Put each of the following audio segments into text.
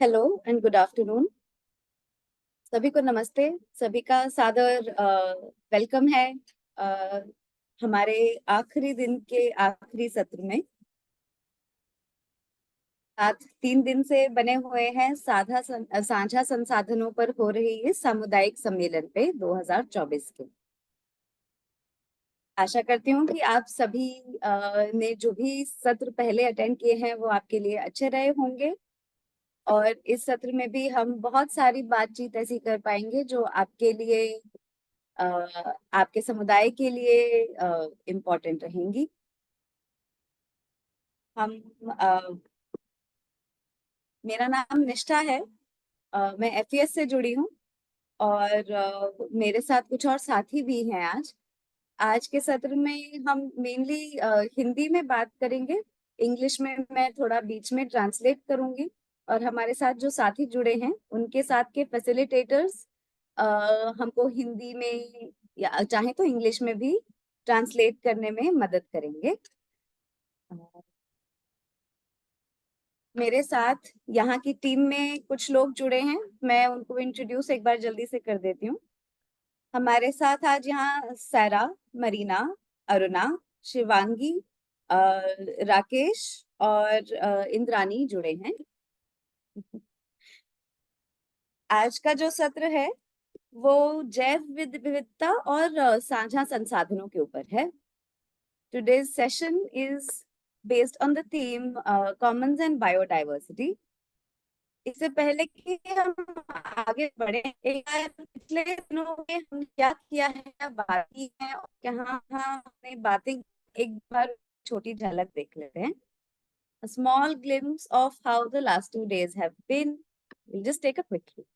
Hello and good afternoon. सभी को नमस्ते। सभी का सादर वेलकम है अ, हमारे आखिरी दिन के आखिरी सत्र में। आज 3 दिन से बने हुए हैं साझा संसाधनों पर हो रही इस सामुदायिक सम्मेलन पे 2024 के। आशा करती हूँ कि आप सभी ने जो भी सत्र पहले अटेंड किए हैं वो आपके लिए अच्छे रहे होंगे। और इस सत्र में भी हम बहुत सारी बातचीत ऐसी कर पाएंगे जो आपके लिए अ, आपके समुदाय के लिए इम्पोर्टेंट रहेंगी। हम मेरा नाम निष्ठा है। मैं एफईएस से जुड़ी हूँ और मेरे साथ कुछ और साथी भी हैं आज। आज के सत्र में हम मेनली हिंदी में बात करेंगे। इंग्लिश में मैं थोड़ा बीच में ट्रांसलेट करूंगी और हमारे साथ जो साथी जुड़े हैं उनके साथ के फैसिलिटेटर्स हमको हिंदी में या चाहे तो इंग्लिश में भी ट्रांसलेट करने में मदद करेंगे। मेरे साथ यहाँ की टीम में कुछ लोग जुड़े हैं, मैं उनको इंट्रोड्यूस एक बार जल्दी से कर देती हूँ। हमारे साथ आज यहाँ सारा, मरीना, अरुणा, शिवांगी, राकेश और इंद्रानी जुड़े हैं। आज का जो सत्र है वो जैव विविधता और साझा संसाधनों के ऊपर है। Today's session is based on the theme commons and biodiversity. इससे पहले कि हम आगे बढ़े, एक बार पिछले दिनों में हमने क्या किया है, क्या बात की है और कहाँ कहाँ हमने बातें, एक बार छोटी झलक देख लेते हैं। A small glimpse of how the last 2 days have been. We'll just take a quick look.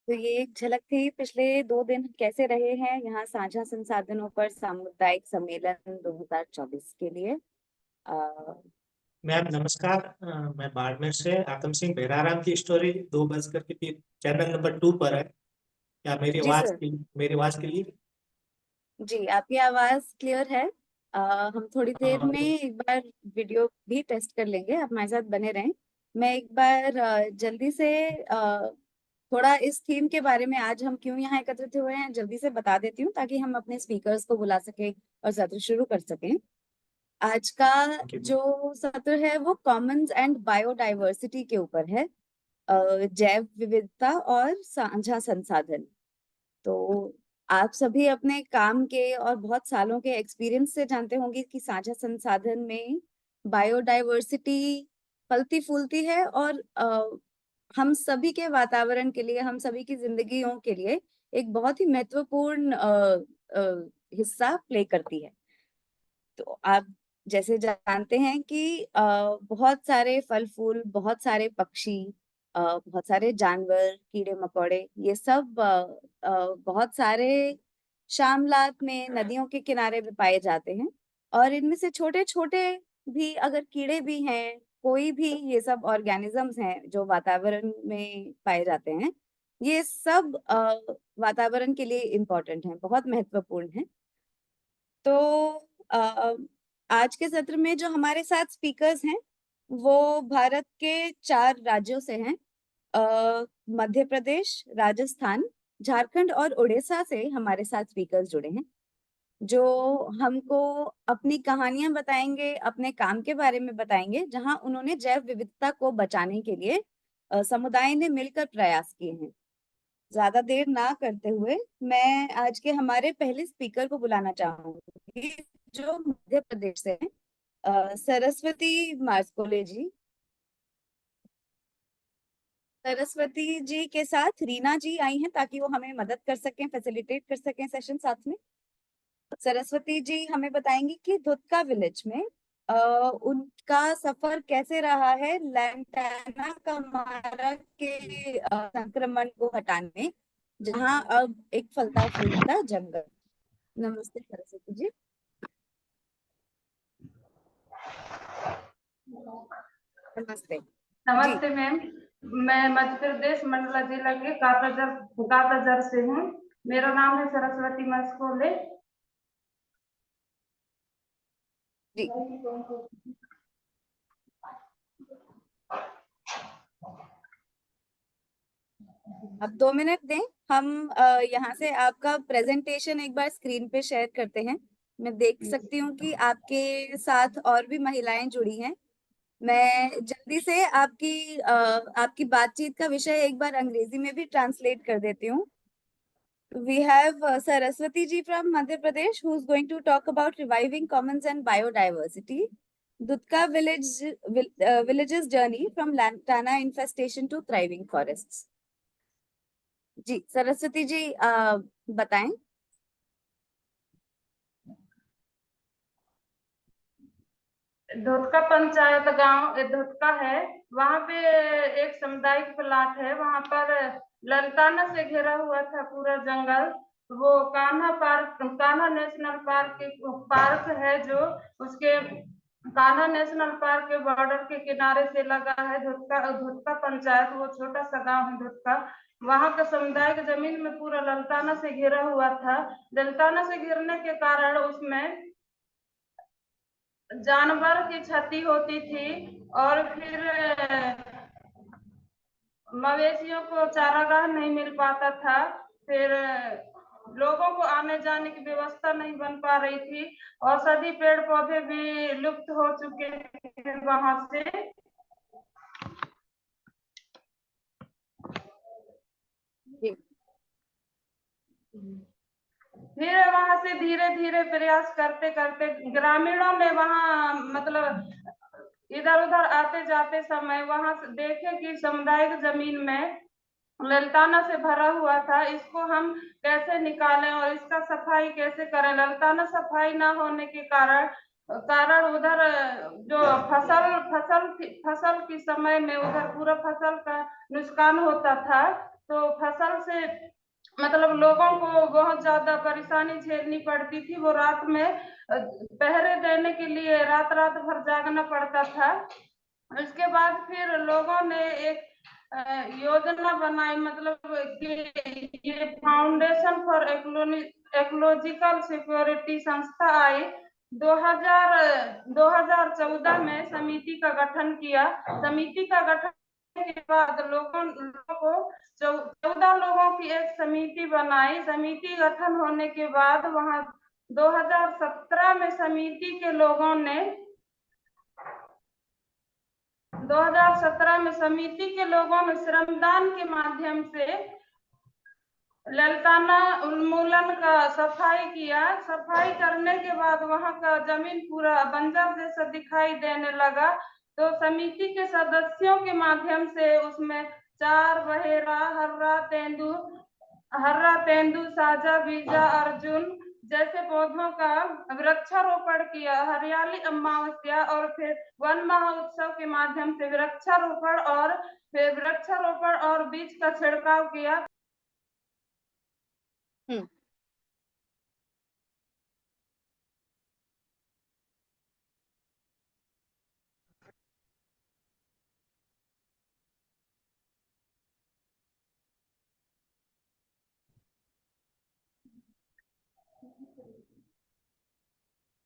तो ये एक झलक थी पिछले 2 दिन कैसे रहे हैं यहाँ साझा संसाधनों पर सामुदायिक सम्मेलन 2024 के लिए। मैम नमस्कार। मैं बाड़मेर से आतम सिंह बेराराम की स्टोरी 2 बज कर के चैनल नंबर 2 पर है। क्या जी सर। मेरी आवाज के लिए? जी, आपकी आवाज क्लियर है। हम थोड़ी देर में एक बार वीडियो भी टेस्ट कर लेंगे, आप हमारे साथ बने रहें। मैं एक बार जल्दी से थोड़ा इस थीम के बारे में, आज हम क्यों यहाँ एकत्रित हुए हैं, जल्दी से बता देती हूँ ताकि हम अपने स्पीकर्स को बुला सकें और सत्र शुरू कर सकें। आज का जो सत्र है वो कॉमन्स एंड बायोडाइवर्सिटी के ऊपर है, जैव विविधता और साझा संसाधन। तो आप सभी अपने काम के और बहुत सालों के एक्सपीरियंस से जानते होंगे कि साझा संसाधन में बायोडाइवर्सिटी फलती फूलती है और हम सभी के वातावरण के लिए, हम सभी की जिंदगियों के लिए एक बहुत ही महत्वपूर्ण हिस्सा प्ले करती है। तो आप जैसे जानते हैं कि बहुत सारे फल फूल, बहुत सारे पक्षी, बहुत सारे जानवर, कीड़े मकोड़े, ये सब बहुत सारे श्यामलात में, नदियों के किनारे पे पाए जाते हैं। और इनमें से छोटे छोटे भी अगर कीड़े भी हैं, कोई भी ये सब ऑर्गेनिजम्स हैं जो वातावरण में पाए जाते हैं, ये सब वातावरण के लिए इम्पोर्टेंट हैं, बहुत महत्वपूर्ण हैं। तो अ, आज के सत्र में जो हमारे साथ स्पीकर्स हैं वो भारत के 4 राज्यों से हैं। मध्य प्रदेश, राजस्थान, झारखंड और उड़ीसा से हमारे साथ स्पीकर्स जुड़े हैं, जो हमको अपनी कहानियां बताएंगे, अपने काम के बारे में बताएंगे, जहां उन्होंने जैव विविधता को बचाने के लिए समुदाय ने मिलकर प्रयास किए हैं। ज्यादा देर ना करते हुए मैं आज के हमारे पहले स्पीकर को बुलाना चाहूंगी, जो मध्य प्रदेश से हैं, सरस्वती मार्सकोले जी। सरस्वती जी के साथ रीना जी आई हैं ताकि वो हमें मदद कर सकें, फैसिलिटेट कर सकें सेशन साथ में। सरस्वती जी हमें बताएंगी कि धुतका विलेज में उनका सफर कैसे रहा है लैंटाना कमारा के संक्रमण को हटाने, जहां अब एक फलता फूलता जंगल। नमस्ते सरस्वती जी। नमस्ते जी। नमस्ते मैम। मैं मध्य प्रदेश मंडला जिला के कापराजर से हूँ। मेरा नाम है सरस्वती मस्कोले जी अब 2 मिनट दें, हम यहाँ से आपका प्रेजेंटेशन एक बार स्क्रीन पे शेयर करते हैं। मैं देख सकती हूँ कि आपके साथ और भी महिलाएं जुड़ी हैं। मैं जल्दी से आपकी बातचीत का विषय एक बार अंग्रेजी में भी ट्रांसलेट कर देती हूँ। We have Saraswati ji from Madhya Pradesh who is going to talk about reviving commons and biodiversity. Dutka village's journey from lantana infestation to thriving forests. जी सरस्वती जी बताएं। धोतका पंचायत गांव धोतका है। वहाँ पे एक सामुदायिक प्लाट है। वहाँ पर ललताना से घिरा हुआ था पूरा जंगल। वो कान्हा नेशनल पार्क है, जो उसके कान्हा नेशनल पार्क के बॉर्डर के किनारे से लगा है। धोतका पंचायत, वो छोटा सा गांव है धोतका। वहाँ का सामुदायिक जमीन में पूरा ललताना से घिरा हुआ था। ललताना से घिरने के कारण उसमें जानवर की क्षति होती थी और फिर मवेशियों को चारागाह नहीं मिल पाता था। फिर लोगों को आने जाने की व्यवस्था नहीं बन पा रही थी। औषधि पेड़ पौधे भी लुप्त हो चुके थे वहां से। फिर वहां से धीरे धीरे प्रयास करते करते ग्रामीणों ने वहां मतलब इधर उधर आते जाते समय वहां से देखे कि सामुदायिक जमीन में ललताना से भरा हुआ था। इसको हम कैसे निकालें और इसका सफाई कैसे करें। ललताना सफाई ना होने के कारण उधर जो फसल के समय में उधर पूरा फसल का नुकसान होता था। तो फसल से मतलब लोगों को बहुत ज्यादा परेशानी झेलनी पड़ती थी। वो रात में पहरे देने के लिए रात भर जागना पड़ता था। उसके बाद फिर लोगों ने एक योजना बनाई, मतलब कि ये फाउंडेशन फॉर इकोलॉजिकल सिक्योरिटी संस्था आई। 2014 में समिति का गठन किया। समिति का गठन के बाद लोगों को 14 लोगों की एक समिति बनाई। समिति गठन होने के बाद वहां 2017 में समिति के लोगों ने 2017 में समिति के लोगों ने श्रमदान के माध्यम से ललताना उन्मूलन का सफाई किया। सफाई करने के बाद वहां का जमीन पूरा बंजर जैसा दिखाई देने लगा, तो समिति के सदस्यों के माध्यम से उसमें चार बहेरा, हर्रा, तेंदू, साजा, बीजा, अर्जुन जैसे पौधों का वृक्षारोपण किया। हरियाली अमावस्या और फिर वन महोत्सव के माध्यम से वृक्षारोपण और बीज का छिड़काव किया।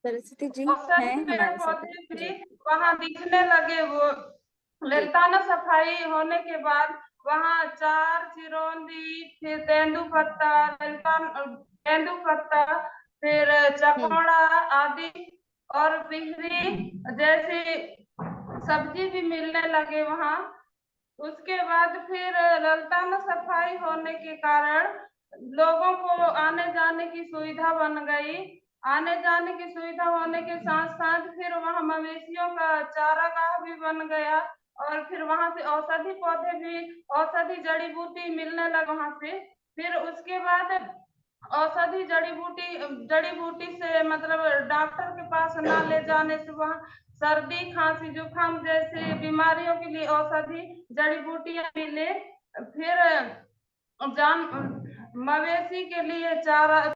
सरस्वती जी औसत हैं पेड़ हमारे साथ? पौधे भी जी वहां दिखने लगे। वो ललताना सफाई होने के बाद वहां चार चिरौंदी, फिर तेंदू पत्ता, फिर चकोड़ा आदि और बिहरी जैसी सब्जी भी मिलने लगे वहां। उसके बाद फिर ललताना सफाई होने के कारण लोगों को आने जाने की सुविधा बन गई। आने जाने की सुविधा होने के साथ साथ फिर वहां मवेशियों का चारागाह भी बन गया, और फिर वहां से औषधि पौधे भी, औषधि जड़ी बूटी मिलने लगा वहां से। फिर उसके बाद औषधि जड़ी बूटी से मतलब डॉक्टर के पास ना ले जाने से वहां सर्दी, खांसी, जुकाम जैसी बीमारियों के लिए औषधि जड़ी बूटियां मिले। फिर मवेशी के लिए चारा।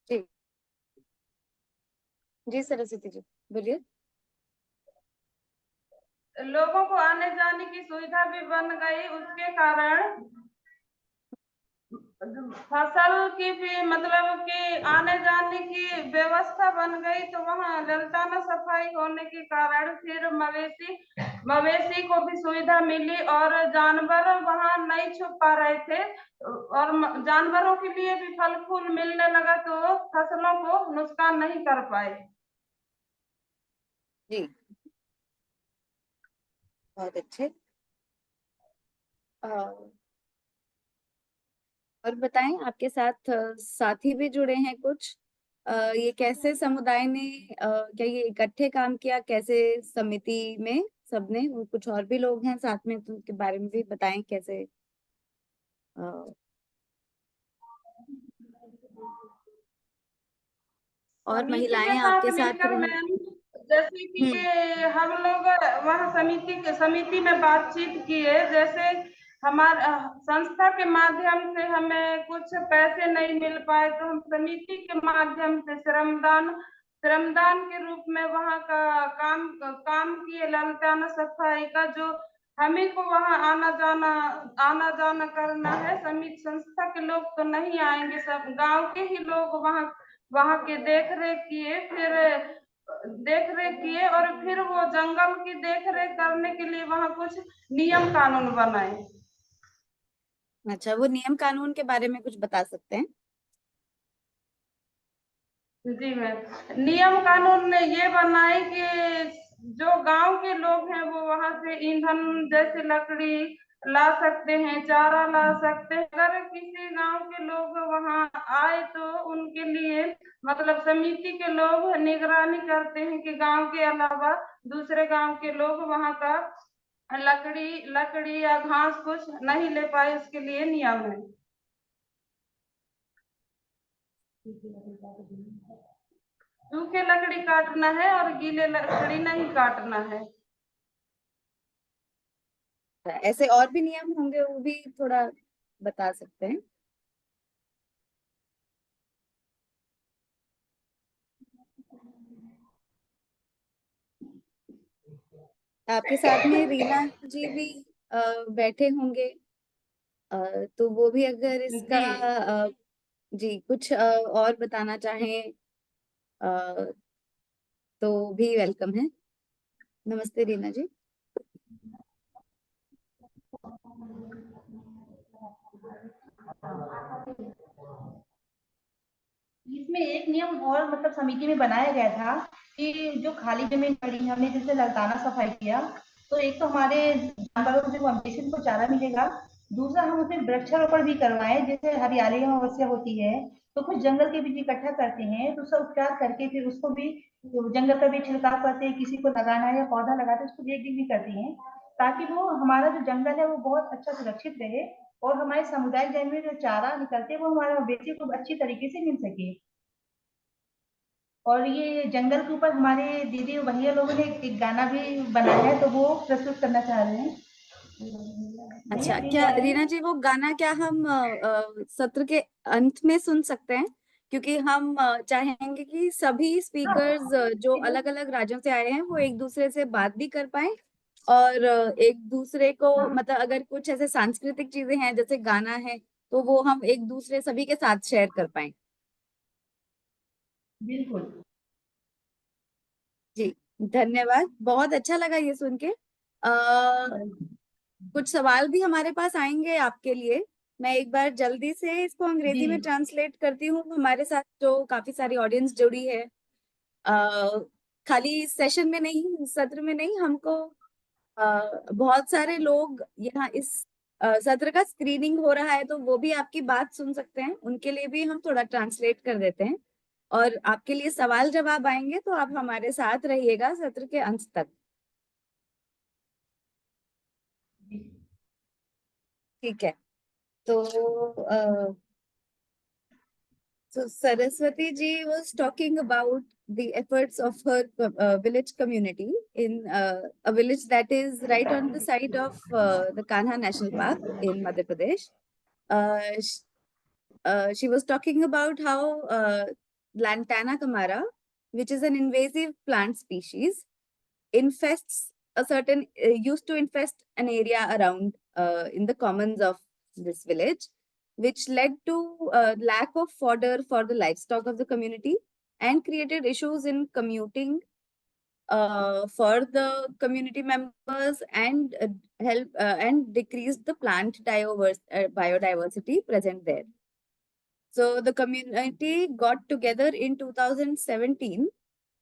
जी जी सरस्वती जी बोलिए। लोगों को आने जाने की सुविधा भी बन गई, उसके कारण फसल की भी मतलब कि आने जाने की व्यवस्था बन गई। तो वहाँ ललताना सफाई होने के कारण फिर मवेशी को भी सुविधा मिली, और जानवर वहाँ नहीं छुप पा रहे थे, और जानवरों के लिए भी फल फूल मिलने लगा, तो फसलों को नुकसान नहीं कर पाए। जी बहुत अच्छे। और बताएं, आपके साथ साथी भी जुड़े हैं कुछ? ये कैसे समुदाय ने क्या ये इकट्ठे काम किया, कैसे समिति में सबने? वो कुछ और भी लोग हैं साथ में, तो उनके बारे में भी बताएं कैसे। और समिति के महिलाएं साथ आपके साथ मिलकर रही? मैम, जैसे कि हम लोग वहाँ समिति में बातचीत किए। जैसे हमारे संस्था के माध्यम से हमें कुछ पैसे नहीं मिल पाए, तो हम समिति के माध्यम से श्रमदान के रूप में वहाँ का काम किए। ललताना सफाई का जो हमें को वहाँ आना जाना करना है। समिति संस्था के लोग तो नहीं आएंगे, सब गांव के ही लोग वहाँ के देख रेख किए, और फिर वो जंगल की देख रेख करने के लिए वहाँ कुछ नियम कानून बनाए। अच्छा, वो नियम कानून के बारे में कुछ बता सकते हैं? जी मैम, नियम कानून ने ये बनाए कि जो गांव के लोग हैं वो वहां से ईंधन जैसे लकड़ी ला सकते हैं, चारा ला सकते हैं। अगर किसी गांव के लोग वहां आए तो उनके लिए मतलब समिति के लोग निगरानी करते हैं कि गांव के अलावा दूसरे गांव के लोग वहां का लकड़ी या घास कुछ नहीं ले पाए, उसके लिए नियम है। सूखे लकड़ी काटना है और गीले लकड़ी नहीं काटना है। ऐसे और भी नियम होंगे, वो भी थोड़ा बता सकते हैं? आपके साथ में रीना जी भी बैठे होंगे, तो वो भी अगर इसका जी जी कुछ और बताना चाहें तो भी वेलकम है। नमस्ते रीना जी। इसमें एक नियम और मतलब समिति में बनाया गया था कि जो खाली जमीन पड़ी है, हमने जैसे लड़काना सफाई किया, तो एक तो हमारे जानवरों को जो कॉम्पिटिशन को चारा मिलेगा, दूसरा हम उसमें वृक्षारोपण भी करवाएं। जैसे हरियाली अमावस्या होती है तो कुछ जंगल के बीज इकट्ठा करते हैं, तो उसका उपचार करके फिर उसको भी जंगल का भी छिड़काव करते हैं, किसी को लगाना है या पौधा लगाते हैं उसको देख रेख भी करती हैं, ताकि वो हमारा जो जंगल है वो बहुत अच्छा सुरक्षित रहे और हमारे सामुदायिक जमीन में जो चारा निकलते हैं वो हमारे मवेशी को अच्छी तरीके से मिल सके। और ये जंगल के ऊपर हमारे दीदी और भैया लोगों ने एक गाना भी बनाया है, तो वो प्रस्तुत करना चाह रहे हैं। भैया अच्छा, प्लीज क्या जा रहे रीना हैं। जी वो गाना क्या हम सत्र के अंत में सुन सकते हैं? क्योंकि हम चाहेंगे कि सभी स्पीकर्स जो अलग अलग राज्यों से आए हैं वो एक दूसरे से बात भी कर पाए, और एक दूसरे को मतलब अगर कुछ ऐसे सांस्कृतिक चीजें हैं जैसे गाना है तो वो हम एक दूसरे सभी के साथ शेयर कर पाए। बिल्कुल। जी, धन्यवाद, बहुत अच्छा लगा ये सुन के। कुछ सवाल भी हमारे पास आएंगे आपके लिए। मैं एक बार जल्दी से इसको अंग्रेजी जी में ट्रांसलेट करती हूँ। हमारे साथ जो काफी सारी ऑडियंस जुड़ी है, खाली इस सेशन में नहीं, इस सत्र में नहीं, हमको बहुत सारे लोग यहाँ इस सत्र का स्क्रीनिंग हो रहा है तो वो भी आपकी बात सुन सकते हैं, उनके लिए भी हम थोड़ा ट्रांसलेट कर देते हैं। और आपके लिए सवाल जवाब आएंगे तो आप हमारे साथ रहिएगा सत्र के अंत तक। ठीक है, तो so Saraswati ji was talking about the efforts of her village community in a village that is right on the side of the Kanha National Park in Madhya Pradesh. She was talking about how Lantana camara, which is an invasive plant species, infests a certain used to infest an area around in the commons of this village, which led to lack of fodder for the livestock of the community and created issues in commuting for the community members and help and decreased the plant biodiversity present there. So the community got together in 2017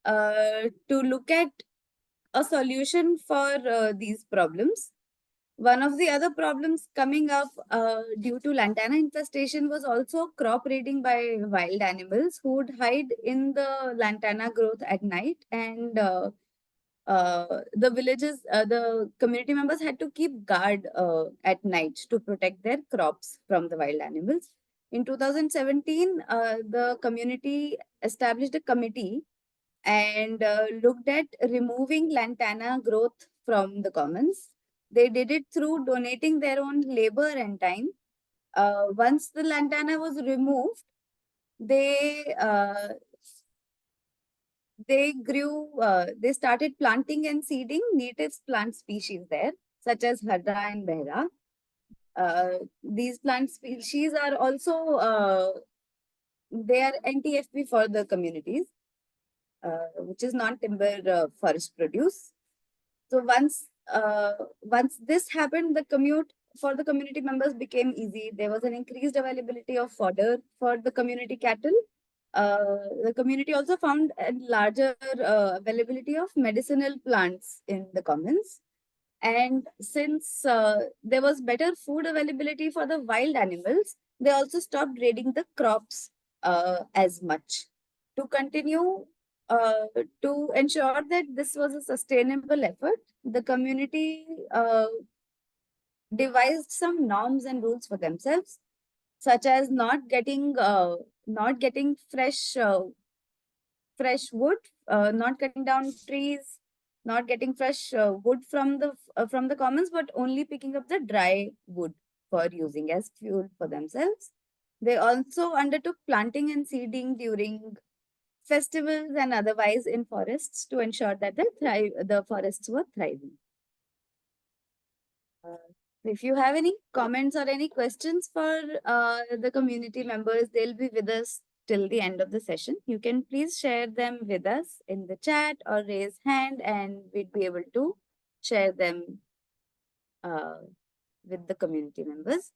to look at a solution for these problems. One of the other problems coming up due to lantana infestation was also crop raiding by wild animals who would hide in the lantana growth at night, and the community members had to keep guard at night to protect their crops from the wild animals. In 2017, the community established a committee and looked at removing lantana growth from the commons. They did it through donating their own labor and time. Once the lantana was removed, they they started planting and seeding native plant species there, such as Hardra and Behra. These plant species are also they are NTFP for the communities, which is non-timber forest produce. So once this happened, the commute for the community members became easy. There was an increased availability of fodder for the community cattle. The community also found a larger availability of medicinal plants in the commons. And since there was better food availability for the wild animals, they also stopped raiding the crops as much. To continue, to ensure that this was a sustainable effort, the community devised some norms and rules for themselves, such as not getting fresh wood, not cutting down trees, not getting fresh wood from the commons, but only picking up the dry wood for using as fuel for themselves. They also undertook planting and seeding during festivals and otherwise in forests to ensure that the forests were thriving. If you have any comments or any questions for the community members, they'll be with us till the end of the session. You can please share them with us in the chat or raise hand, and we'd be able to share them with the community members.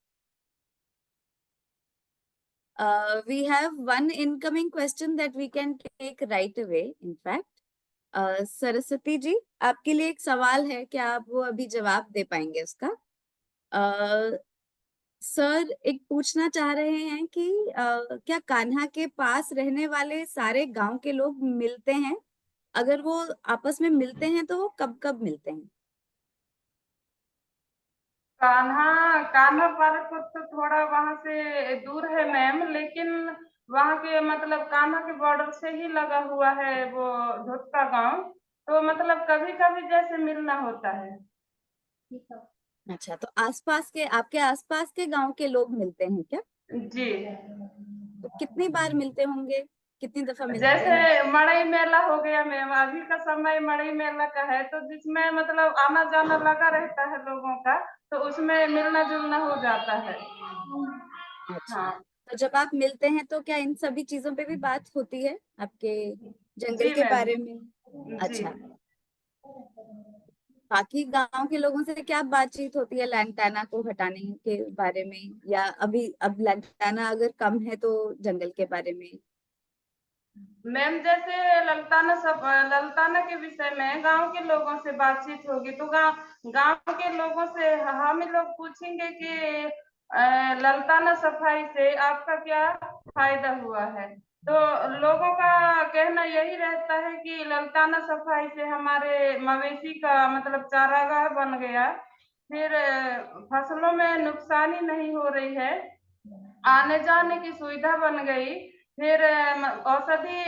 We have one incoming question that we can take right away, in fact. Saraswati ji, आपके लिए एक सवाल है, क्या आप वो अभी जवाब दे पाएंगे उसका? सर एक पूछना चाह रहे हैं कि क्या कान्हा के पास रहने वाले सारे गांव के लोग मिलते हैं? अगर वो आपस में मिलते हैं तो वो कब कब मिलते हैं? कान्हा पार्क तो थोड़ा वहां से दूर है मैम, लेकिन वहां के मतलब कान्हा के बॉर्डर से ही लगा हुआ है वो धुतका गांव, तो मतलब कभी कभी जैसे मिलना होता है। अच्छा, तो आपके आसपास के गांव के लोग मिलते हैं क्या? जी, तो कितनी बार मिलते होंगे, कितनी दफा मिलते जैसे हैं? मड़ई मेला हो गया मैम, अभी का समय मड़ई मेला का है, तो जिसमें मतलब आना जाना लगा रहता है लोगों का, तो उसमें मिलना जुलना हो जाता है। अच्छा, हाँ तो जब आप मिलते हैं तो क्या इन सभी चीजों पे भी बात होती है, आपके जंगल जी के मैम। बारे में? जी, अच्छा, बाकी गांव के लोगों से क्या बातचीत होती है लैंटाना को हटाने के बारे में, या अभी अब लैंटाना अगर कम है तो जंगल के बारे में? मैम जैसे ललताना के विषय में गांव के लोगों से बातचीत होगी, तो गांव के लोगों से हम लोग पूछेंगे कि ललताना सफाई से आपका क्या फायदा हुआ है, तो लोगों का कहना यही रहता है कि ललताना सफाई से हमारे मवेशी का मतलब चारागाह बन गया, फिर फसलों में नुकसान ही नहीं हो रही है, आने जाने की सुविधा बन गई, फिर औषधि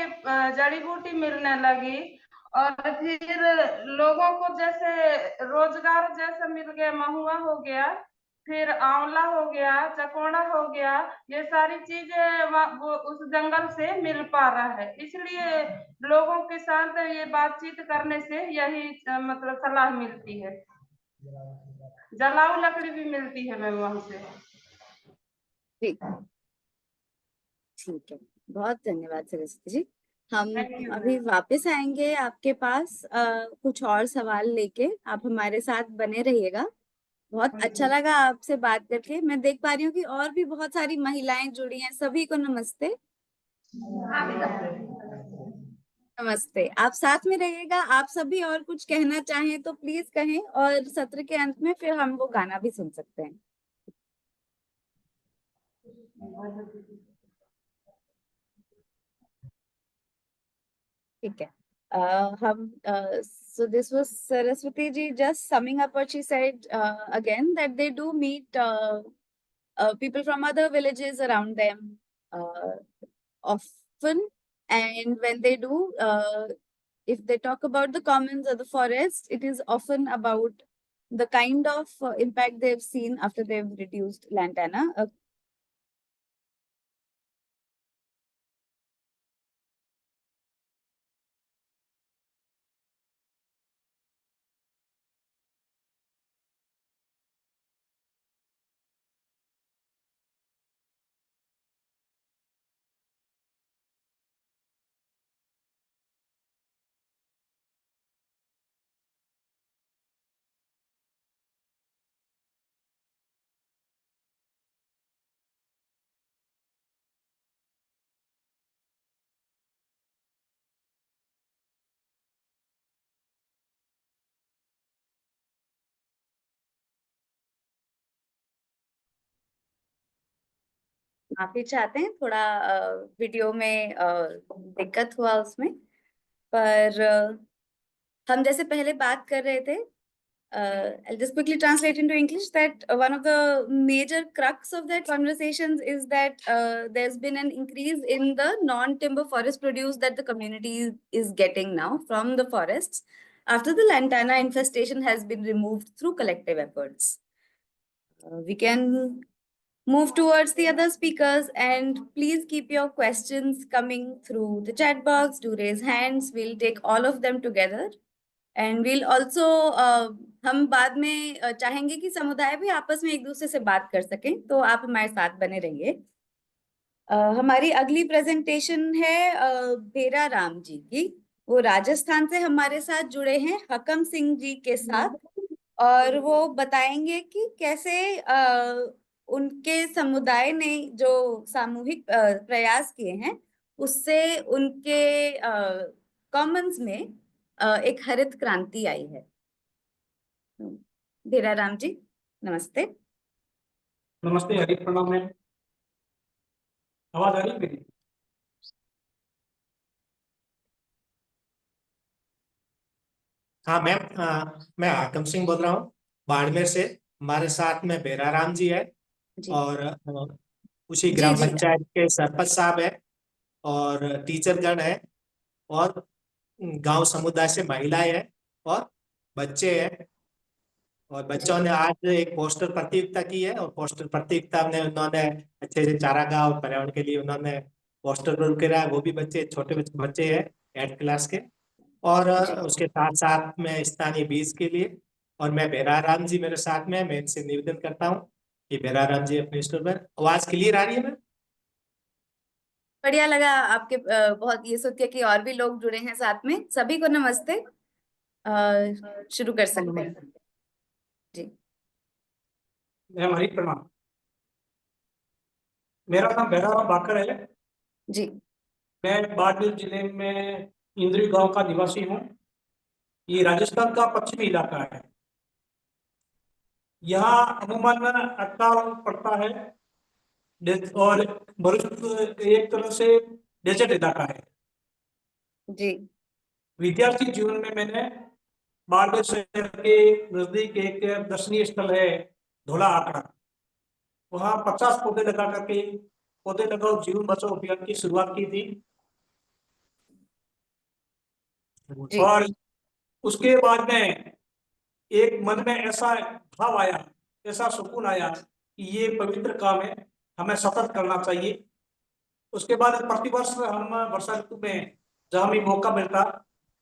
जड़ी बूटी मिलने लगी, और फिर लोगों को जैसे रोजगार जैसा मिल गया, महुआ हो गया, फिर आंवला हो गया, चकोड़ा हो गया, ये सारी चीजें वो उस जंगल से मिल पा रहा है, इसलिए लोगों के साथ ये बातचीत करने से यही मतलब सलाह मिलती है। जलाऊ लकड़ी भी मिलती है मैम वहां से। ठीक ठीक है, बहुत धन्यवाद सरस्वती जी। हम थैंक यू अभी मैम। वापस आएंगे आपके पास कुछ और सवाल लेके, आप हमारे साथ बने रहिएगा। बहुत अच्छा लगा आपसे बात करके। मैं देख पा रही हूँ कि और भी बहुत सारी महिलाएं जुड़ी हैं, सभी को नमस्ते। नमस्ते, आप साथ में रहिएगा। आप सभी और कुछ कहना चाहें तो प्लीज कहें, और सत्र के अंत में फिर हम वो गाना भी सुन सकते हैं। ठीक है, so this was Saraswati ji just summing up what she said again, that they do meet people from other villages around them often, and when they do, if they talk about the commons or the forest, it is often about the kind of impact they've seen after they've reduced lantana. माफी चाहते हैं, थोड़ा video में दिक्कत हुआ उसमें, पर हम जैसे पहले बात कर रहे थे, I'll just quickly translate into English that one of the major crux of that conversations is that there's been an increase in the non-timber forest produce that the community is getting now from the forests after the lantana infestation has been removed through collective efforts. We can move towards the other speakers, and please keep your questions coming through the chat box. Do raise hands. We'll take all of them together. And will also हम बाद में चाहेंगे कि समुदाय भी आपस में एक दूसरे से बात कर सकें, तो आप हमारे साथ बने रहिए। हमारी अगली प्रेजेंटेशन है भेरा राम जी की। वो राजस्थान से हमारे साथ जुड़े हैं हकम सिंह जी के साथ, और वो बताएंगे कि कैसे उनके समुदाय ने जो सामूहिक प्रयास किए हैं उससे उनके कॉमन्स में एक हरित क्रांति आई है। भेरा राम जी, नमस्ते। नमस्ते, हरि प्रणाम मैम। आवाज आ रही है मेरी? हाँ मैम, मैं हाकम सिंह बोल रहा हूँ बाड़मेर से। हमारे साथ में बेराराम जी है जी और उसी जी ग्राम जी पंचायत के सरपंच साहब है और टीचर गण है और गांव समुदाय से महिलाएं हैं और बच्चे हैं। और बच्चों ने आज एक पोस्टर प्रतियोगिता की है और पोस्टर प्रतियोगिता में उन्होंने अच्छे से चारागाह और पर्यावरण के लिए उन्होंने पोस्टर रोल करा है। वो भी बच्चे, छोटे बच्चे हैं 8th क्लास के। और जी उसके साथ साथ में स्थानीय बीज के लिए। और मैं बेराराम जी मेरे साथ में है, मैं इनसे निवेदन करता हूँ कि बेराराम जी अपने स्टोर पर। आवाज क्लियर आ रही है मैम? बढ़िया लगा आपके बहुत ये सोच के कि और भी लोग जुड़े हैं साथ में। सभी को नमस्ते। शुरू कर सकते हैं जी। मैम हरि प्रणाम। मेरा नाम भैराराम बाकर है। जी मैं बाड़मेर जिले में इंद्री गांव का निवासी हूँ। ये राजस्थान का पश्चिमी इलाका है। यहाँ अमूमन अकाल पड़ता है और बर्फ एक तरह से डेजर्ट इलाका है। जी विद्यार्थी जीवन में मैंने बाड़मेर शहर के नजदीक एक दर्शनीय स्थल है धोला आकड़ा, वहाँ 50 पौधे लगा करके पौधे लगाओ जीवन बचाओ अभियान की शुरुआत की थी। जी और उसके बाद में एक मन में ऐसा भाव आया, ऐसा सुकून आया कि ये पवित्र काम है, हमें सतत करना चाहिए। उसके बाद प्रतिवर्ष हम वर्षा ऋतु में जहां भी मौका मिलता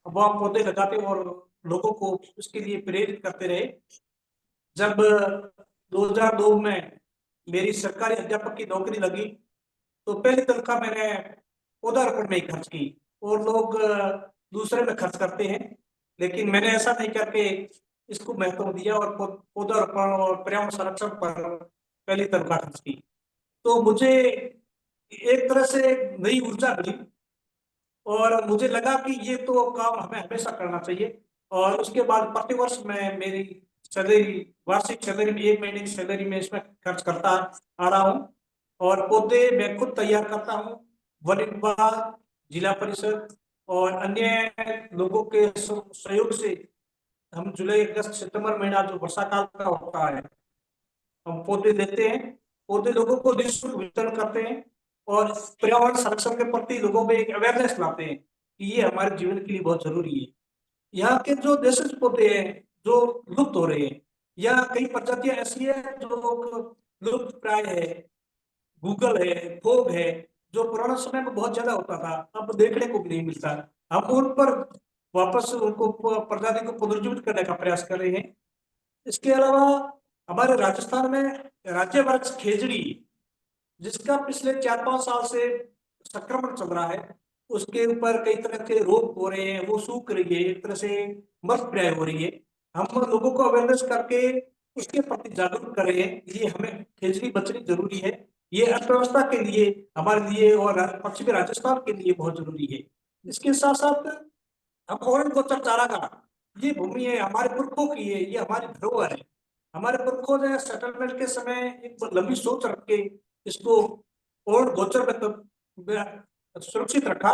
वहां पौधे लगाते और लोगों को उसके लिए प्रेरित करते रहे। जब 2002 में मेरी सरकारी अध्यापक की नौकरी लगी तो पहली तनख्वाह मैंने पौधारोपण में ही खर्च की। और लोग दूसरे में खर्च करते हैं, लेकिन मैंने ऐसा नहीं करके इसको महत्व दिया और पौधारोपण और पर्यावरण संरक्षण पर पहली तनख्वाह खर्च की। तो मुझे एक तरह से नई ऊर्जा मिली और मुझे लगा कि ये तो काम हमें हमेशा करना चाहिए। और उसके बाद प्रतिवर्ष मैं मेरी सैलरी, वार्षिक सैलरी में 1 महीने की सैलरी में इसमें खर्च करता आ रहा हूँ। और पौधे मैं खुद तैयार करता हूँ। वन विभाग, जिला परिषद और अन्य लोगों के सहयोग से हम जुलाई अगस्त सितंबर महीना जो वर्षा काल का होता है हम पौधे देते हैं। पौधे लोगों को निःशुल्क वितरण करते हैं और पर्यावरण संरक्षण के प्रति लोगों में एक अवेयरनेस लाते हैं कि ये हमारे जीवन के लिए बहुत जरूरी है। यहाँ के जो देशज पौधे हैं जो लुप्त हो रहे हैं, या कई प्रजातियां ऐसी है जो लुप्त प्राय है। गूगल है, फोग है, जो पुराना समय में बहुत ज्यादा होता था, अब देखने को भी नहीं मिलता। हम उन पर वापस उनको प्रजाति को पुनर्जीवित करने का प्रयास कर रहे हैं। इसके अलावा हमारे राजस्थान में राज्य वृक्ष खेजड़ी, जिसका पिछले 4-5 साल से संक्रमण चल रहा है, उसके ऊपर कई तरह के रोग हो रहे हैं, वो सूख रही है, एक तरह से मृतप्राय हो रही है। हम लोगों को अवेयरनेस करके उसके प्रति जागरूक कर रहे हैं। ये हमें खेजड़ी बचनी जरूरी है। ये अर्थव्यवस्था के लिए, हमारे लिए और पश्चिमी राजस्थान के लिए बहुत जरूरी है। इसके साथ साथ हम और गोचर चारागाह, ये भूमि है हमारे पुरखों की है, ये हमारी धरोहर है। हमारे पुरखों ने सेटलमेंट के समय एक लंबी सोच रख के इसको और गोचर में सुरक्षित रखा।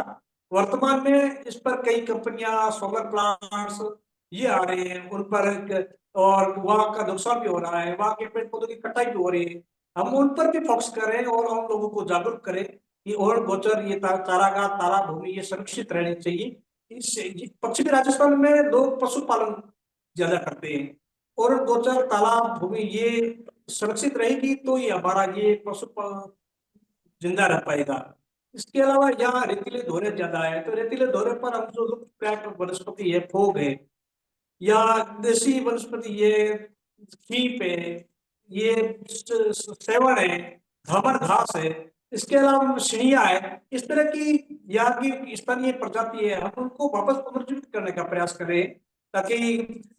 वर्तमान में इस पर कई कंपनियां, सोलर प्लांट्स ये आ रहे हैं, उन पर और वहां का नुकसान भी हो रहा है, वहां के पेड़ पौधों की कटाई भी हो रही है। हम उन पर भी फोकस करें और हम लोगों को जागरूक करें कि और गोचर, ये चारागाह, तालाब भूमि ये सुरक्षित रहनी चाहिए। इससे पश्चिमी राजस्थान में लोग पशुपालन ज्यादा करते हैं और गोचर, तालाब भूमि ये सुरक्षित रहेगी तो ये हमारा ये पशु जिंदा रह पाएगा। इसके अलावा यहाँ रेतीले धोरे ज्यादा है, तो रेतीले धोरे पर हम जो लुप्तप्राय वनस्पति है, फोग है, या देसी वनस्पति ये खीप है, ये सेवन है, धमर घास है, इसके अलावा सिणिया है, इस तरह की यहाँ की स्थानीय प्रजाति है, हम उनको वापस पुनर्जीवित करने का प्रयास करें ताकि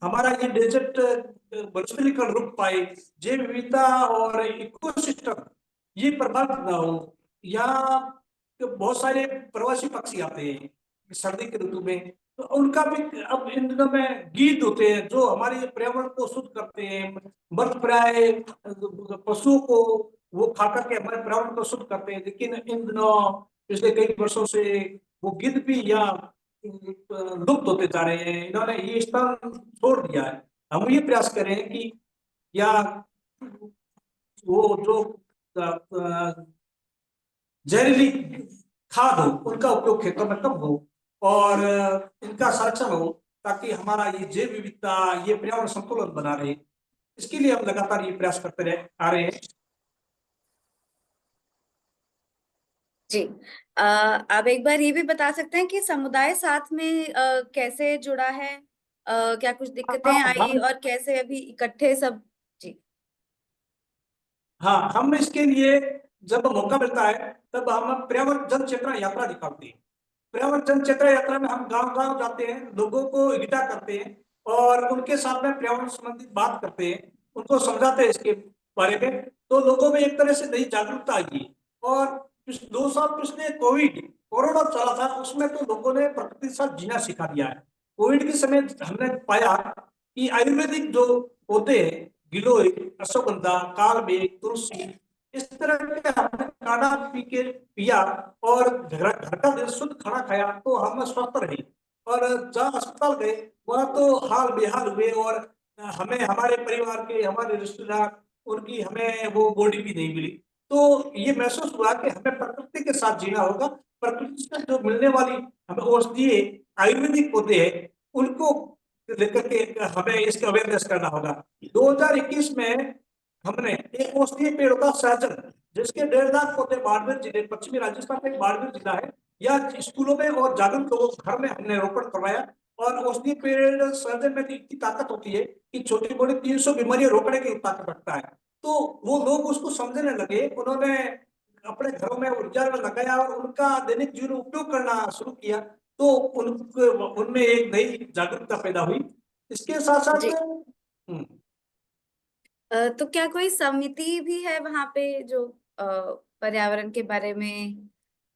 हमारा ये डेजर्ट वनस्पतिकरण रुक पाए, जैव विविधता और इकोसिस्टम ये प्रभावित ना हो। यहाँ बहुत सारे प्रवासी पक्षी आते हैं सर्दी के ऋतु में, तो उनका भी अब इन दिनों में गीत होते हैं जो हमारे पर्यावरण को शुद्ध करते हैं। मृत प्राय पशुओं को वो खा करके हमारे पर्यावरण को शुद्ध करते हैं, लेकिन इन दिनों पिछले कई वर्षों से वो गिद्ध भी यहाँ लुप्त होते जा रहे हैं, इन्होंने ये स्थान छोड़ दिया है। हम ये प्रयास करें कि या वो जो जहरीली खाद हो उनका उपयोग खेतों में कम हो और इनका संरक्षण हो, ताकि हमारा ये जैव विविधता, ये पर्यावरण संतुलन बना रहे। इसके लिए हम लगातार ये प्रयास करते रहे आ रहे हैं। जी, आप एक बार ये भी बता सकते हैं कि समुदाय साथ में कैसे जुड़ा है, क्या कुछ दिक्कतें आई और कैसे अभी इकट्ठे सब? जी हाँ, हम इसके लिए जब मौका मिलता है तब हम पर्यावरण जन चेतना यात्रा निकालते हैं। पर्यावरण जन चेतना यात्रा में हम गांव-गांव जाते हैं, लोगों को इकट्ठा करते हैं और उनके साथ में पर्यावरण संबंधित बात करते हैं, उनको समझाते हैं इसके बारे में, तो लोगों में एक तरह से नई जागरूकता आई है। और 2 साल पिछले कोरोना चला था, उसमें तो लोगों ने प्रकृति के साथ जीना सिखा दिया है। कोविड के समय हमने पाया कि आयुर्वेदिक जो पौधे हैं, गिलोय, अश्वगंधा, कालबेग, तुलसी, इस तरह के हमने काढ़ा पिया और घर का जो शुद्ध खाना खाया तो हम स्वस्थ रहे। और जहाँ अस्पताल गए वहाँ तो हाल बेहाल हुए और हमें हमारे परिवार के, हमारे रिश्तेदार, उनकी हमें वो बॉडी भी नहीं मिली। तो ये महसूस हुआ कि हमें प्रकृति के साथ जीना होगा, प्रकृति से जो मिलने वाली हमें औषधीय आयुर्वेदिक पौधे हैं उनको लेकर के हमें इसका अवेयरनेस करना होगा। 2021 में हमने एक औषधीय पेड़ होता सहजन, जिसके 1.5 लाख पौधे बाड़मेर जिले, पश्चिमी राजस्थान का एक बाड़मेर जिला है, या स्कूलों में और जागरूक लोगों के घर में हमने रोपण करवाया। और औषधीय पेड़ सहजन में इतनी ताकत होती है कि छोटी मोटी 300 बीमारियां रोकने की ताकत रखता है। तो वो लोग उसको समझने लगे, उन्होंने अपने घरों में ऊर्जा में लगाया और उनका दैनिक जीवन में उपयोग करना शुरू किया, तो उनमें एक नई जागरूकता पैदा हुई। इसके साथ साथ जी, तो क्या कोई समिति भी है वहां पे जो पर्यावरण के बारे में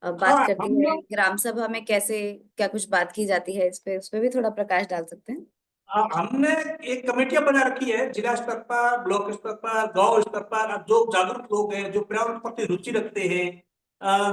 बात हाँ, करती हम है? लोग ग्राम सभा में कैसे क्या कुछ बात की जाती है, उस पे भी थोड़ा प्रकाश डाल सकते हैं? हमने एक कमेटियां बना रखी है जिला स्तर पर, ब्लॉक स्तर पर, गांव स्तर पर। अब जो जागरूक लोग हैं, जो पर्यावरण के प्रति रुचि रखते हैं,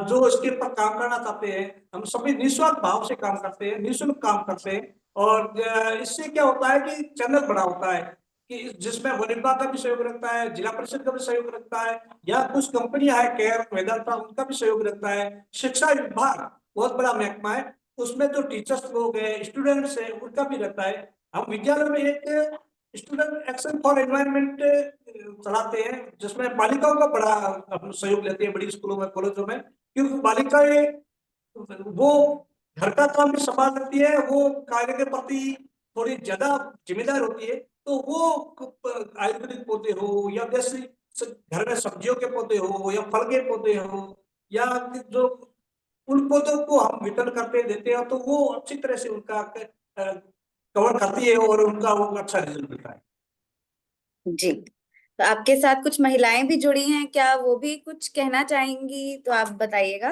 जो इसके ऊपर काम करना चाहते हैं, हम सभी निस्वार्थ भाव से काम करते हैं, निःशुल्क काम करते हैं। और इससे क्या होता है कि चैनल बड़ा होता है कि जिसमें वन विभाग का भी सहयोग रहता है, जिला परिषद का भी सहयोग रहता है, या कुछ कंपनियां है केयर वेदांता, उनका भी सहयोग रहता है। शिक्षा विभाग बहुत बड़ा महकमा है, उसमें जो टीचर्स लोग हैं, स्टूडेंट्स हैं, उनका भी रहता है। हम विद्यालय में एक स्टूडेंट एक्शन फॉर एनवायरनमेंट चलाते हैं, जिसमें बालिकाओं का बड़ा हम सहयोग लेते हैं, बड़ी स्कूलों में, कॉलेजों में, क्योंकि बालिकाएं वो घर का काम भी संभाल सकती है, वो कार्य के प्रति थोड़ी ज्यादा जिम्मेदार होती है। तो वो आयुर्वेदिक पौधे हो या जैसे घर में सब्जियों के पौधे हो या फल के पौधे हो, या जो उन पौधों को हम वितरण करते देते हैं, तो वो अच्छी तरह से उनका कवर करती है और उनका वो अच्छा रिजल्ट मिलता है। जी, तो आपके साथ कुछ महिलाएं भी जुड़ी हैं, क्या वो भी कुछ कहना चाहेंगी? तो आप बताइएगा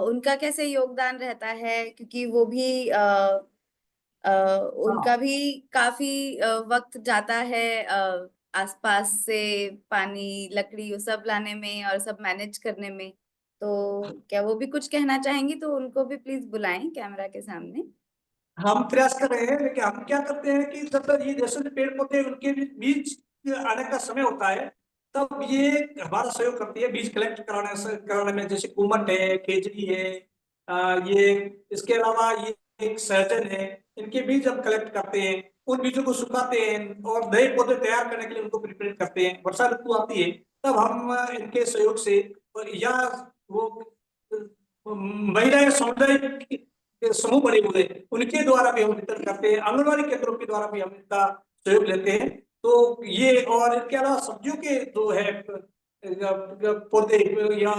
उनका कैसे योगदान रहता है, क्योंकि वो भी उनका भी काफी वक्त जाता है आसपास से पानी, लकड़ी, वो सब लाने में और सब मैनेज करने में। तो क्या वो भी कुछ कहना चाहेंगी? तो उनको भी प्लीज बुलाएं कैमरा के सामने। हम प्रयास कर रहे हैं, लेकिन हम क्या करते हैं कि जब तक ये जैसे पेड़ पौधे उनके बीज आने का समय होता है, तब ये हमारा सहयोग करती है बीज कलेक्ट कराने में, जैसे कुमट है, केजरी है, ये इसके अलावा ये एक सहजन है, इनके बीज हम कलेक्ट करते हैं, उन बीजों को सुखाते हैं और नए पौधे तैयार करने के लिए उनको प्रिपेयर करते हैं। वर्षा ऋतु आती है तब हम इनके सहयोग से, या वो महिलाएं समुदाय समूह बने हुए उनके द्वारा भी हम वितरण करते हैं, आंगनबाड़ी केंद्रों के द्वारा भी हम इनका सहयोग लेते हैं। तो ये और इसके अलावा सब्जियों के जो है पौधे या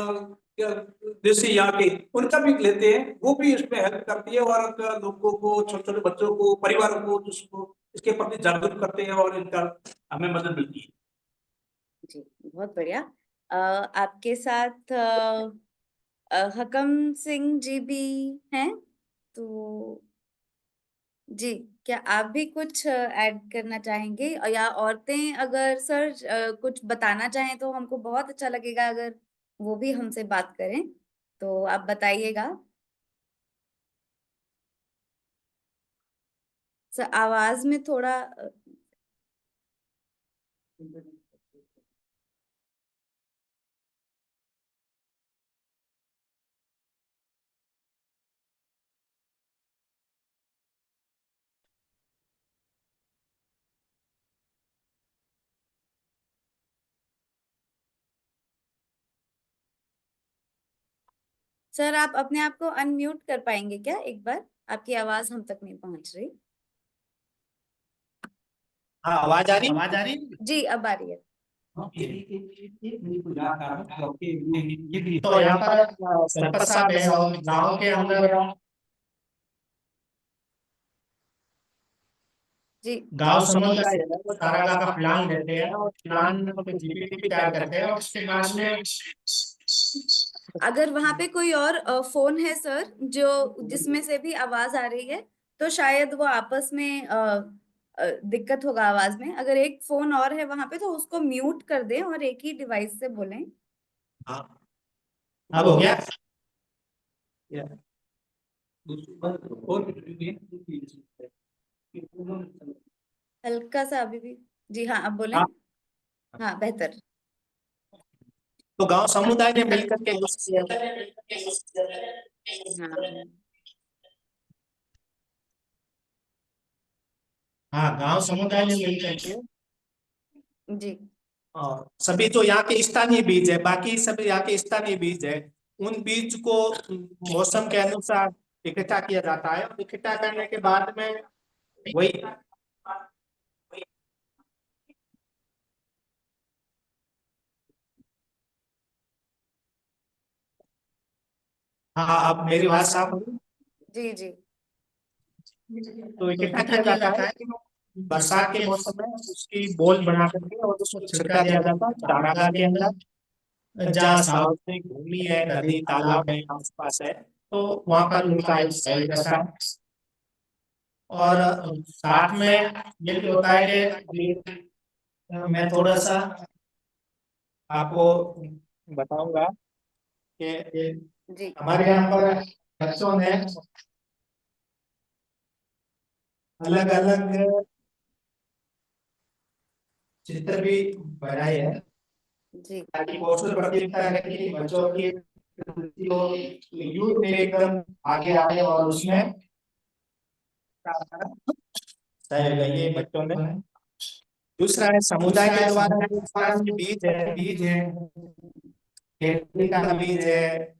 जैसे यहाँ के उनका भी लेते हैं, वो भी इसमें हेल्प करती है और लोगों को, छोटे छोटे बच्चों को, परिवारों को जिसको इसके प्रति जागरूक करते हैं और इनका हमें मदद मिलती है। जी, बहुत बढ़िया। आपके साथ हकम सिंह जी भी हैं, तो जी, क्या आप भी कुछ ऐड करना चाहेंगे? या औरतें अगर सर कुछ बताना चाहें तो हमको बहुत अच्छा लगेगा अगर वो भी हमसे बात करें, तो आप बताइएगा। सर आवाज में थोड़ा सर आप अपने आप को अनम्यूट कर पाएंगे क्या एक बार? आपकी आवाज हम तक नहीं पहुंच रही। हाँ, आवाज आ रही? जी, अब आ रही है। तो यहाँ पर सरपंच साहब है और गाँव के अंदर जी, गांव समुदाय है वो चारागाह का प्लान देते हैं और प्लान पे जीपीटी तैयार करते हैं और उसके बाद में अगर वहां पे कोई और फोन है सर जो जिसमें से भी आवाज आ रही है तो शायद वो आपस में दिक्कत होगा आवाज में। अगर एक फोन और है वहां पे तो उसको म्यूट कर दें और एक ही डिवाइस से बोलें। हाँ, अब हो गया? हल्का सा अभी भी। जी हाँ, अब बोलें। हाँ। हाँ, बेहतर। तो गांव समुदाय ने मिलकर के हाँ, गांव समुदाय ने मिलकर के जी, सभी तो यहाँ के स्थानीय बीज है, बाकी सब यहाँ के स्थानीय बीज है। उन बीज को मौसम के अनुसार इकट्ठा किया जाता है और इकट्ठा करने के बाद में वही हाँ, अब मेरी बात साफ हो गई? जी, जी, तो इकट्ठा किया जाता है बरसात के मौसम में, उसकी बोल बना करके और उसको छिड़का दिया जाता है चारागाह के अंदर। जहाँ सार्वजनिक भूमि है, नदी तालाब है, आसपास है, तो वहां पर उनका एक सेल रहता है। और साथ में ये भी होता है कि मैं थोड़ा सा आपको बताऊंगा कि जी, हमारे यहाँ पर बच्चों ने अलग अलग चित्र भी बनाए हैं जी, ताकि पोस्टर प्रतियोगिता रखी कि बच्चों की यूथ में एकदम आगे आए और उसमें सहयोग ये बच्चों ने। दूसरा है समुदाय के द्वारा जो स्थानीय बीज है खेती का बीज है,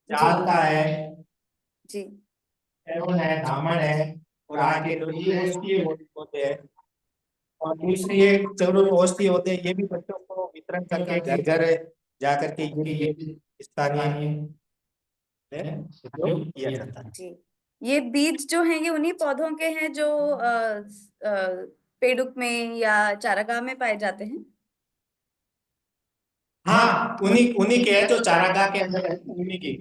चाल का है, जी, एवन है, धामण है और आगे जो ये औषधीय होते हैं और दूसरी ये जरूर औषधीय होते हैं, ये भी बच्चों को वितरण करके घर घर जा करके ये स्थानीय उपयोग किया जाता है। जी। ये बीज जो हैं ये उन्हीं पौधों के हैं जो पेड़ुक में या चारागाह में पाए जाते हैं। हाँ, उन्हीं उन्हीं के है जो चारागाह के अंदर है, उन्हीं की।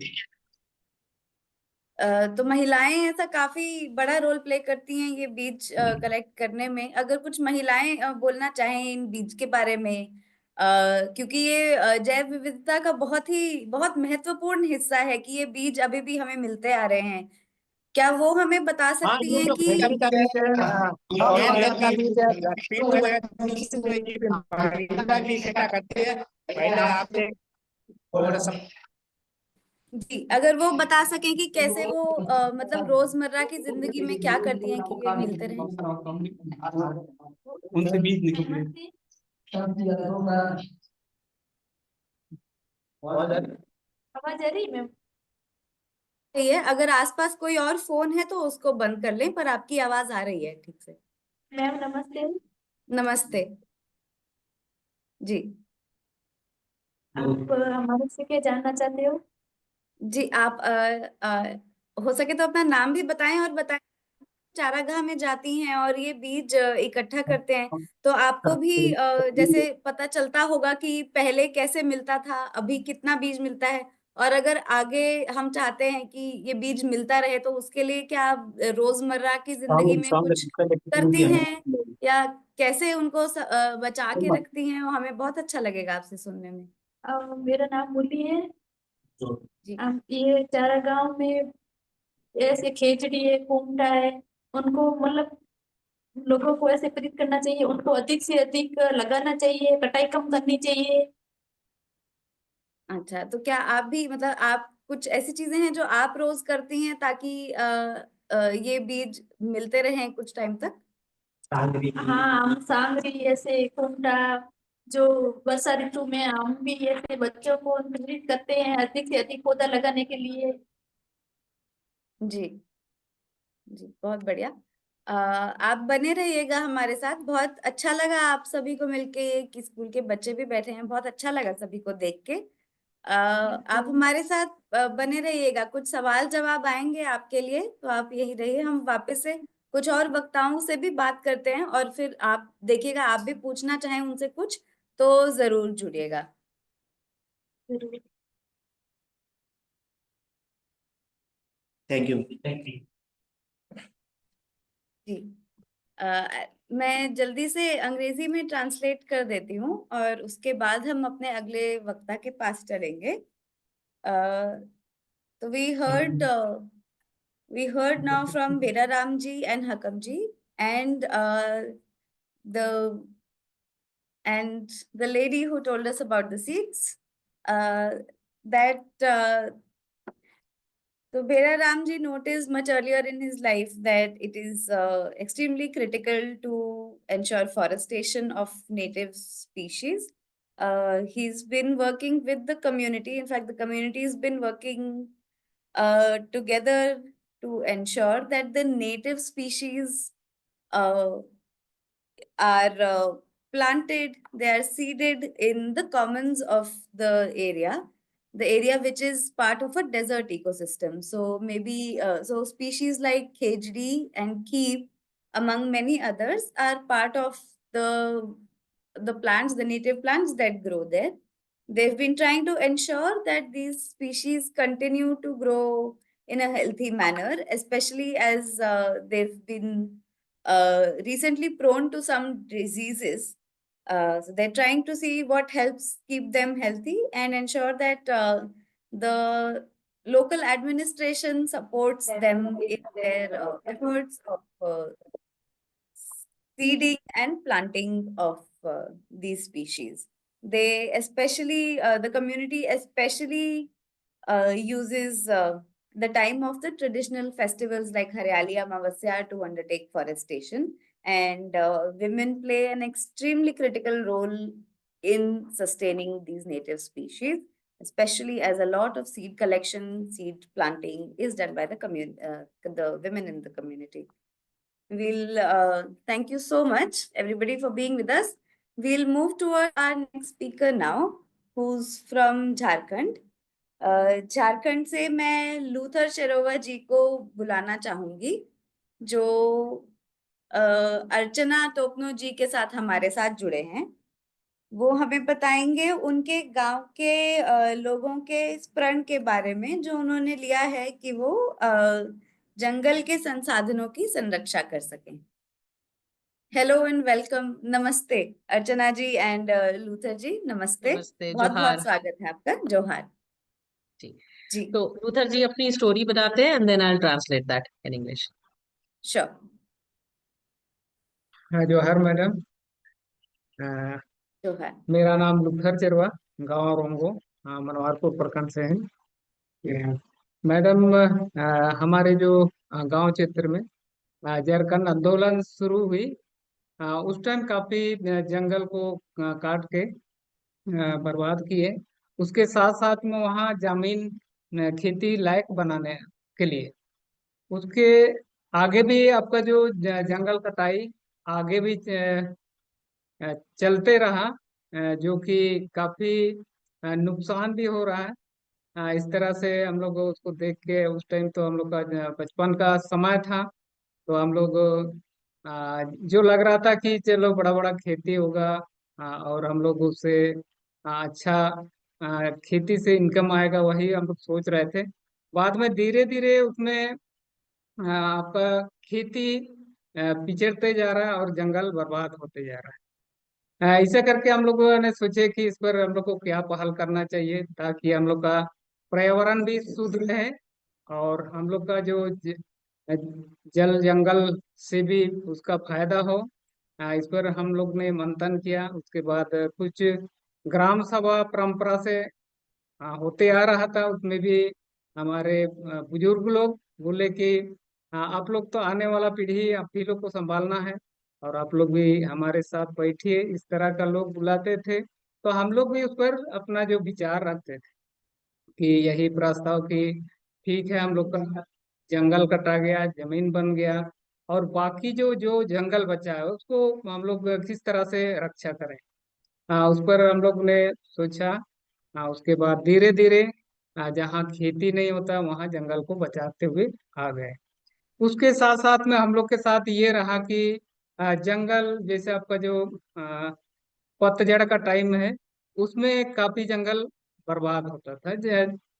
तो महिलाएं ऐसा काफी बड़ा रोल प्ले करती हैं ये बीज कलेक्ट करने में। अगर कुछ महिलाएं बोलना चाहें इन बीज के बारे में, क्योंकि ये जैव विविधता का बहुत महत्वपूर्ण हिस्सा है कि ये बीज अभी भी हमें मिलते आ रहे हैं, क्या वो हमें बता हाँ, सकती ये हैं जो कि खेती का बीज है, गेंद का बीज है, पीटू है, इसमें ये महिला भी इकट्ठा करते हैं। महिला आपने थोड़ा सा जी, अगर वो बता सकें कि कैसे वो मतलब रोजमर्रा की जिंदगी में क्या करती हैं कि ये मिलते रहें। उनसे बीज निकले। आवाज आ रही है मैम? सही है, अगर आसपास कोई और फोन है तो उसको बंद कर लें, पर आपकी आवाज आ रही है ठीक से। मैम नमस्ते। नमस्ते जी। आप हमारे से क्या जानना चाहते हो? जी आप हो सके तो अपना नाम भी बताएं और बताएं चारागाह में जाती हैं और ये बीज इकट्ठा करते हैं तो आपको भी जैसे पता चलता होगा कि पहले कैसे मिलता था, अभी कितना बीज मिलता है, और अगर आगे हम चाहते हैं कि ये बीज मिलता रहे तो उसके लिए क्या आप रोजमर्रा की जिंदगी में कुछ करती हैं या कैसे उनको बचा के रखती हैं, वो हमें बहुत अच्छा लगेगा आपसे सुनने में। मेरा नाम मुरली है। जी ये चारागांव में ऐसे खेजड़ी है, कुमटा है, उनको मतलब लोगों को ऐसे प्रेरित करना चाहिए, उनको अधिक से अधिक लगाना चाहिए, कटाई कम करनी चाहिए। अच्छा, तो क्या आप भी मतलब आप कुछ ऐसी चीजें हैं जो आप रोज करती हैं ताकि ये बीज मिलते रहें कुछ टाइम तक? हाँ, हम सांगरी ऐसे कुमटा, जो वर्षा ऋतु में हम भी ऐसे बच्चों को प्रेरित करते हैं अधिक से अधिक पौधा लगाने के लिए। जी जी बहुत बढ़िया। आप बने रहिएगा हमारे साथ, बहुत अच्छा लगा आप सभी को मिलके कि स्कूल के बच्चे भी बैठे हैं, बहुत अच्छा लगा सभी को देख के। आप हमारे साथ बने रहिएगा, कुछ सवाल जवाब आएंगे आपके लिए तो आप यही रहिए, हम वापस से कुछ और वक्ताओं से भी बात करते हैं और फिर आप देखिएगा आप भी पूछना चाहें उनसे कुछ तो जरूर जुड़िएगा। Thank you. जी मैं जल्दी से अंग्रेजी में ट्रांसलेट कर देती हूँ और उसके बाद हम अपने अगले वक्ता के पास चलेंगे। तो we heard now from Bera Ram ji and Hakam ji and the the lady who told us about the seeds that so Bera Ramji noticed much earlier in his life that it is extremely critical to ensure forestation of native species. He's been working with the community. In fact, the community has been working together to ensure that the native species uh, are planted, they are seeded in the commons of the area which is part of a desert ecosystem. So maybe so species like khejdi and keep, among many others, are part of the plants, the native plants that grow there. They've been trying to ensure that these species continue to grow in a healthy manner, especially as they've been recently prone to some diseases. So they're trying to see what helps keep them healthy and ensure that the local administration supports them in their efforts of seeding and planting of these species. They especially, the community especially uses the time of the traditional festivals like Haryali Amavasya to undertake forestation. And women play an extremely critical role in sustaining these native species, especially as a lot of seed collection, seed planting is done by the women in the community. We'll thank you so much, everybody, for being with us. We'll move toward our next speaker now, who's from Jharkhand. Jharkhand से मैं Luther शेरोवा जी को बुलाना चाहूंगी, जो अर्चना टोपनो जी के साथ हमारे साथ जुड़े हैं। वो हमें बताएंगे उनके गांव के लोगों के इस प्रण के बारे में जो उन्होंने लिया है कि वो जंगल के संसाधनों की संरक्षा कर सकें। हेलो एंड वेलकम, नमस्ते अर्चना जी एंड लूथर जी, नमस्ते, नमस्ते, बहुत जोहार। बहुत स्वागत है आपका। जोहार जी। जी। तो लूथर जी अपनी स्टोरी बताते हैं and then I will translate that in English. Sure. जोहार मैडम, जोहार। मेरा नाम लुथर चरवा, गांव रोंगो, मनवारपुर प्रखंड से है। मैडम, हमारे जो गांव क्षेत्र में झारखंड आंदोलन शुरू हुई, उस टाइम काफी जंगल को काट के बर्बाद किए। उसके साथ साथ में वहाँ जमीन खेती लायक बनाने के लिए उसके आगे भी आपका जो जंगल कटाई आगे भी चलते रहा, जो कि काफी नुकसान भी हो रहा है। इस तरह से हम लोग उसको देख के, उस टाइम तो हम लोग का बचपन का समय था, तो हम लोग जो लग रहा था कि चलो बड़ा बड़ा खेती होगा, और हम लोग उससे अच्छा खेती से इनकम आएगा, वही हम लोग सोच रहे थे। बाद में धीरे धीरे उसमें आपका खेती पिछड़ते जा रहा है और जंगल बर्बाद होते जा रहा है। ऐसा करके हम लोगों ने सोचे कि इस पर हम लोग को क्या पहल करना चाहिए, ताकि हम लोग का पर्यावरण भी शुद्ध रहे और हम लोग का जो जल जंगल से भी उसका फायदा हो। इस पर हम लोग ने मंथन किया। उसके बाद कुछ ग्राम सभा परंपरा से होते आ रहा था, उसमें भी हमारे बुजुर्ग लोग बोले कि आप लोग तो आने वाला पीढ़ी, आप ही लोग को संभालना है और आप लोग भी हमारे साथ बैठिए, इस तरह का लोग बुलाते थे। तो हम लोग भी उस पर अपना जो विचार रखते थे कि यही प्रस्ताव कि ठीक है, हम लोग का जंगल कटा गया, जमीन बन गया, और बाकी जो जो जंगल बचा है उसको हम लोग किस तरह से रक्षा करें। उस पर हम लोग ने सोचा। उसके बाद धीरे धीरे जहाँ खेती नहीं होता वहाँ जंगल को बचाते हुए आ गए। उसके साथ साथ में हम लोग के साथ ये रहा कि जंगल, जैसे आपका जो पतझड़ का टाइम है, उसमें काफी जंगल बर्बाद होता था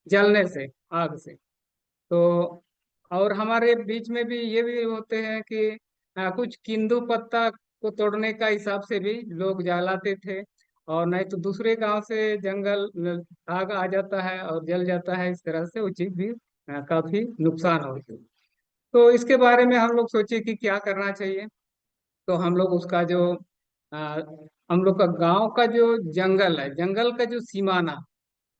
जलने से, आग से। तो और हमारे बीच में भी ये भी होते हैं कि कुछ किंदु पत्ता को तोड़ने का हिसाब से भी लोग जलाते थे, और नहीं तो दूसरे गांव से जंगल आग आ जाता है और जल जाता है। इस तरह से वो चीज भी काफी नुकसान होती है। तो इसके बारे में हम लोग सोचे कि क्या करना चाहिए। तो हम लोग उसका जो आ, हम लोग का गांव का जो जंगल है, जंगल का जो सीमाना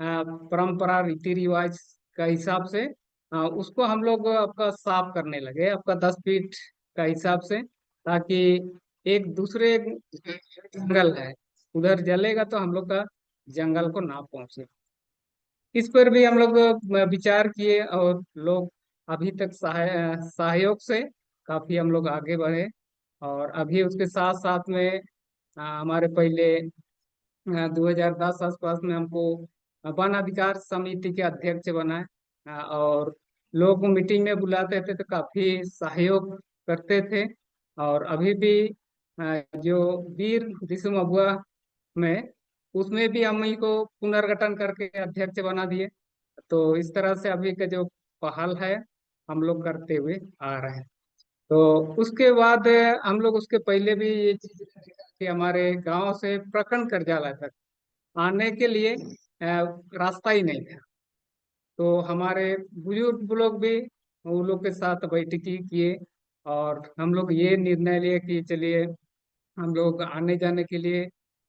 परंपरा रीति रिवाज का हिसाब से उसको हम लोग आपका साफ करने लगे, आपका 10 फीट का हिसाब से, ताकि एक दूसरे जंगल है उधर जलेगा तो हम लोग का जंगल को ना पहुंचे। इस पर भी हम लोग विचार किए, और लोग अभी तक सहयोग से काफी हम लोग आगे बढ़े। और अभी उसके साथ साथ में हमारे पहले 2010 आसपास में हमको वन अधिकार समिति के अध्यक्ष बनाए, और लोग मीटिंग में बुलाते थे तो काफी सहयोग करते थे। और अभी भी जो वीर दिसुम अगुआ में, उसमें भी हम ही को पुनर्गठन करके अध्यक्ष बना दिए। तो इस तरह से अभी का जो पहल है हम लोग करते हुए आ रहे हैं। तो उसके बाद हम लोग उसके पहले भी ये चीज कि हमारे गांव से प्रखंड कार्यालय तक आने के लिए रास्ता ही नहीं था। तो हमारे बुजुर्ग लोग भी वो लोग के साथ बैठकी किए, और हम लोग ये निर्णय लिए कि चलिए हम लोग आने जाने के लिए,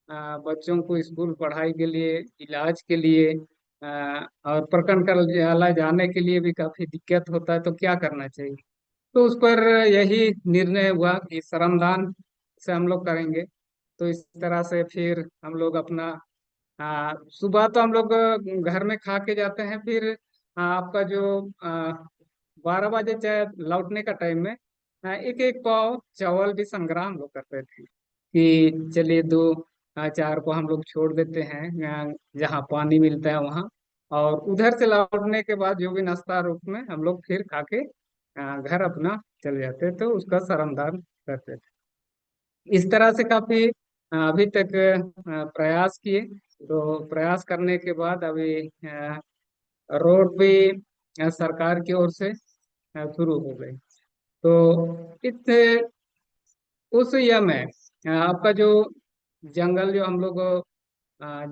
बच्चों को स्कूल पढ़ाई के लिए, इलाज के लिए, और प्रखंड कार्यालय जाने के लिए भी काफी दिक्कत होता है, तो क्या करना चाहिए। तो उस पर यही निर्णय हुआ कि श्रमदान से हम लोग करेंगे। तो इस तरह से फिर हम लोग अपना सुबह तो हम लोग घर में खा के जाते हैं, फिर आपका जो 12 बजे चाहे लौटने का टाइम में एक एक पाव चावल भी संग्रह हम लोग करते थे कि चलिए 2 4 को हम लोग छोड़ देते हैं जहाँ पानी मिलता है वहाँ, और उधर से लौटने के बाद जो भी नाश्ता रूप में हम लोग फिर खा के घर अपना चले जाते, तो उसका श्रमदान करते थे। इस तरह से काफी अभी तक प्रयास किए। तो प्रयास करने के बाद अभी रोड भी सरकार की ओर से शुरू हो गई। तो इस उस यम है आपका जो जंगल जो हम लोग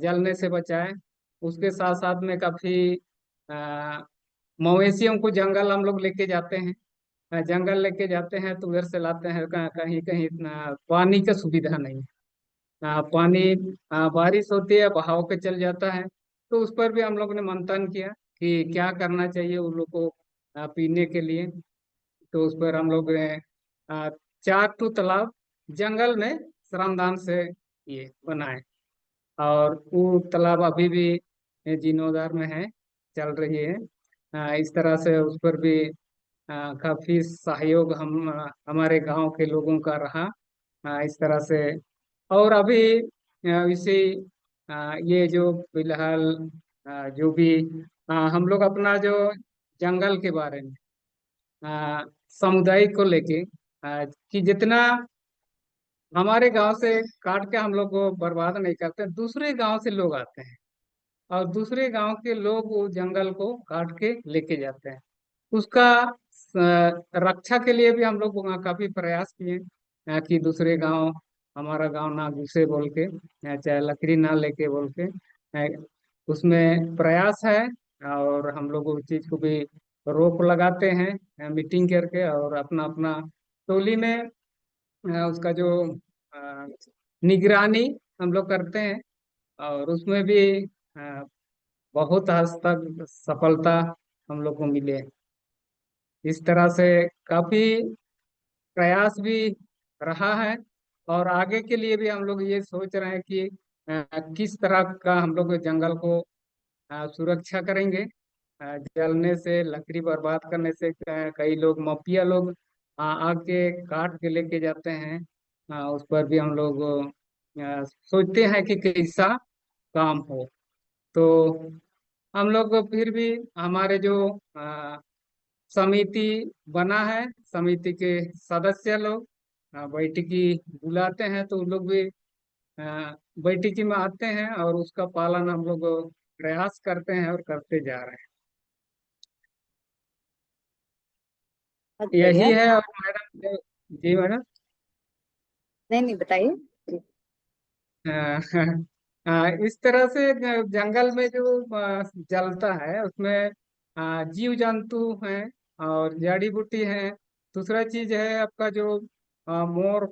जलने से बचाए, उसके साथ साथ में काफी अ, मवेशियों को जंगल हम लोग लेके जाते हैं। जंगल लेके जाते हैं तो उधर से लाते हैं, कहीं कहीं पानी का सुविधा नहीं है। पानी बारिश होती है बहाव के चल जाता है। तो उस पर भी हम लोग ने मंथन किया कि क्या करना चाहिए उन लोग को पीने के लिए। तो उस पर हम लोग ने 4 तालाब जंगल में श्रमदान से ये बनाए, और वो तालाब अभी भी जीर्णोद्धार में है, चल रही है। इस तरह से उस पर भी काफी सहयोग हमारे गांव के लोगों का रहा। इस तरह से। और अभी इसी ये जो फिलहाल जो भी हम लोग अपना जो जंगल के बारे में समुदाय को लेके कि जितना हमारे गांव से काट के हम लोग को बर्बाद नहीं करते, दूसरे गांव से लोग आते हैं और दूसरे गांव के लोग वो जंगल को काट के लेके जाते हैं। उसका रक्षा के लिए भी हम लोग वहाँ काफी प्रयास किए कि दूसरे गांव हमारा गांव ना घुसे बोल के, चाहे लकड़ी ना लेके बोल के, उसमें प्रयास है। और हम लोग उस चीज को भी रोक लगाते हैं मीटिंग करके, और अपना अपना टोली में उसका जो अ, निगरानी हम लोग करते हैं, और उसमें भी अ, बहुत हद तक सफलता हम लोग को मिले। इस तरह से काफी प्रयास भी रहा है, और आगे के लिए भी हम लोग ये सोच रहे हैं कि किस तरह का हम लोग जंगल को सुरक्षा करेंगे। जलने से, लकड़ी बर्बाद करने से कई लोग माफिया लोग आके काट के लेके जाते हैं। उस पर भी हम लोग सोचते हैं कि कैसा काम हो। तो हम लोग फिर भी हमारे जो समिति बना है, समिति के सदस्य लोग बैठकी बुलाते हैं, तो उन लोग भी बैठकी में आते हैं और उसका पालन हम लोग प्रयास करते हैं और करते जा रहे हैं। बहुत यही बढ़िया। है। और मैडम जी मैडम नहीं बताइए जी। इस तरह से जंगल में जो जलता है उसमें जीव जंतु हैं और जड़ी बूटी हैं। दूसरा चीज है आपका जो मोर,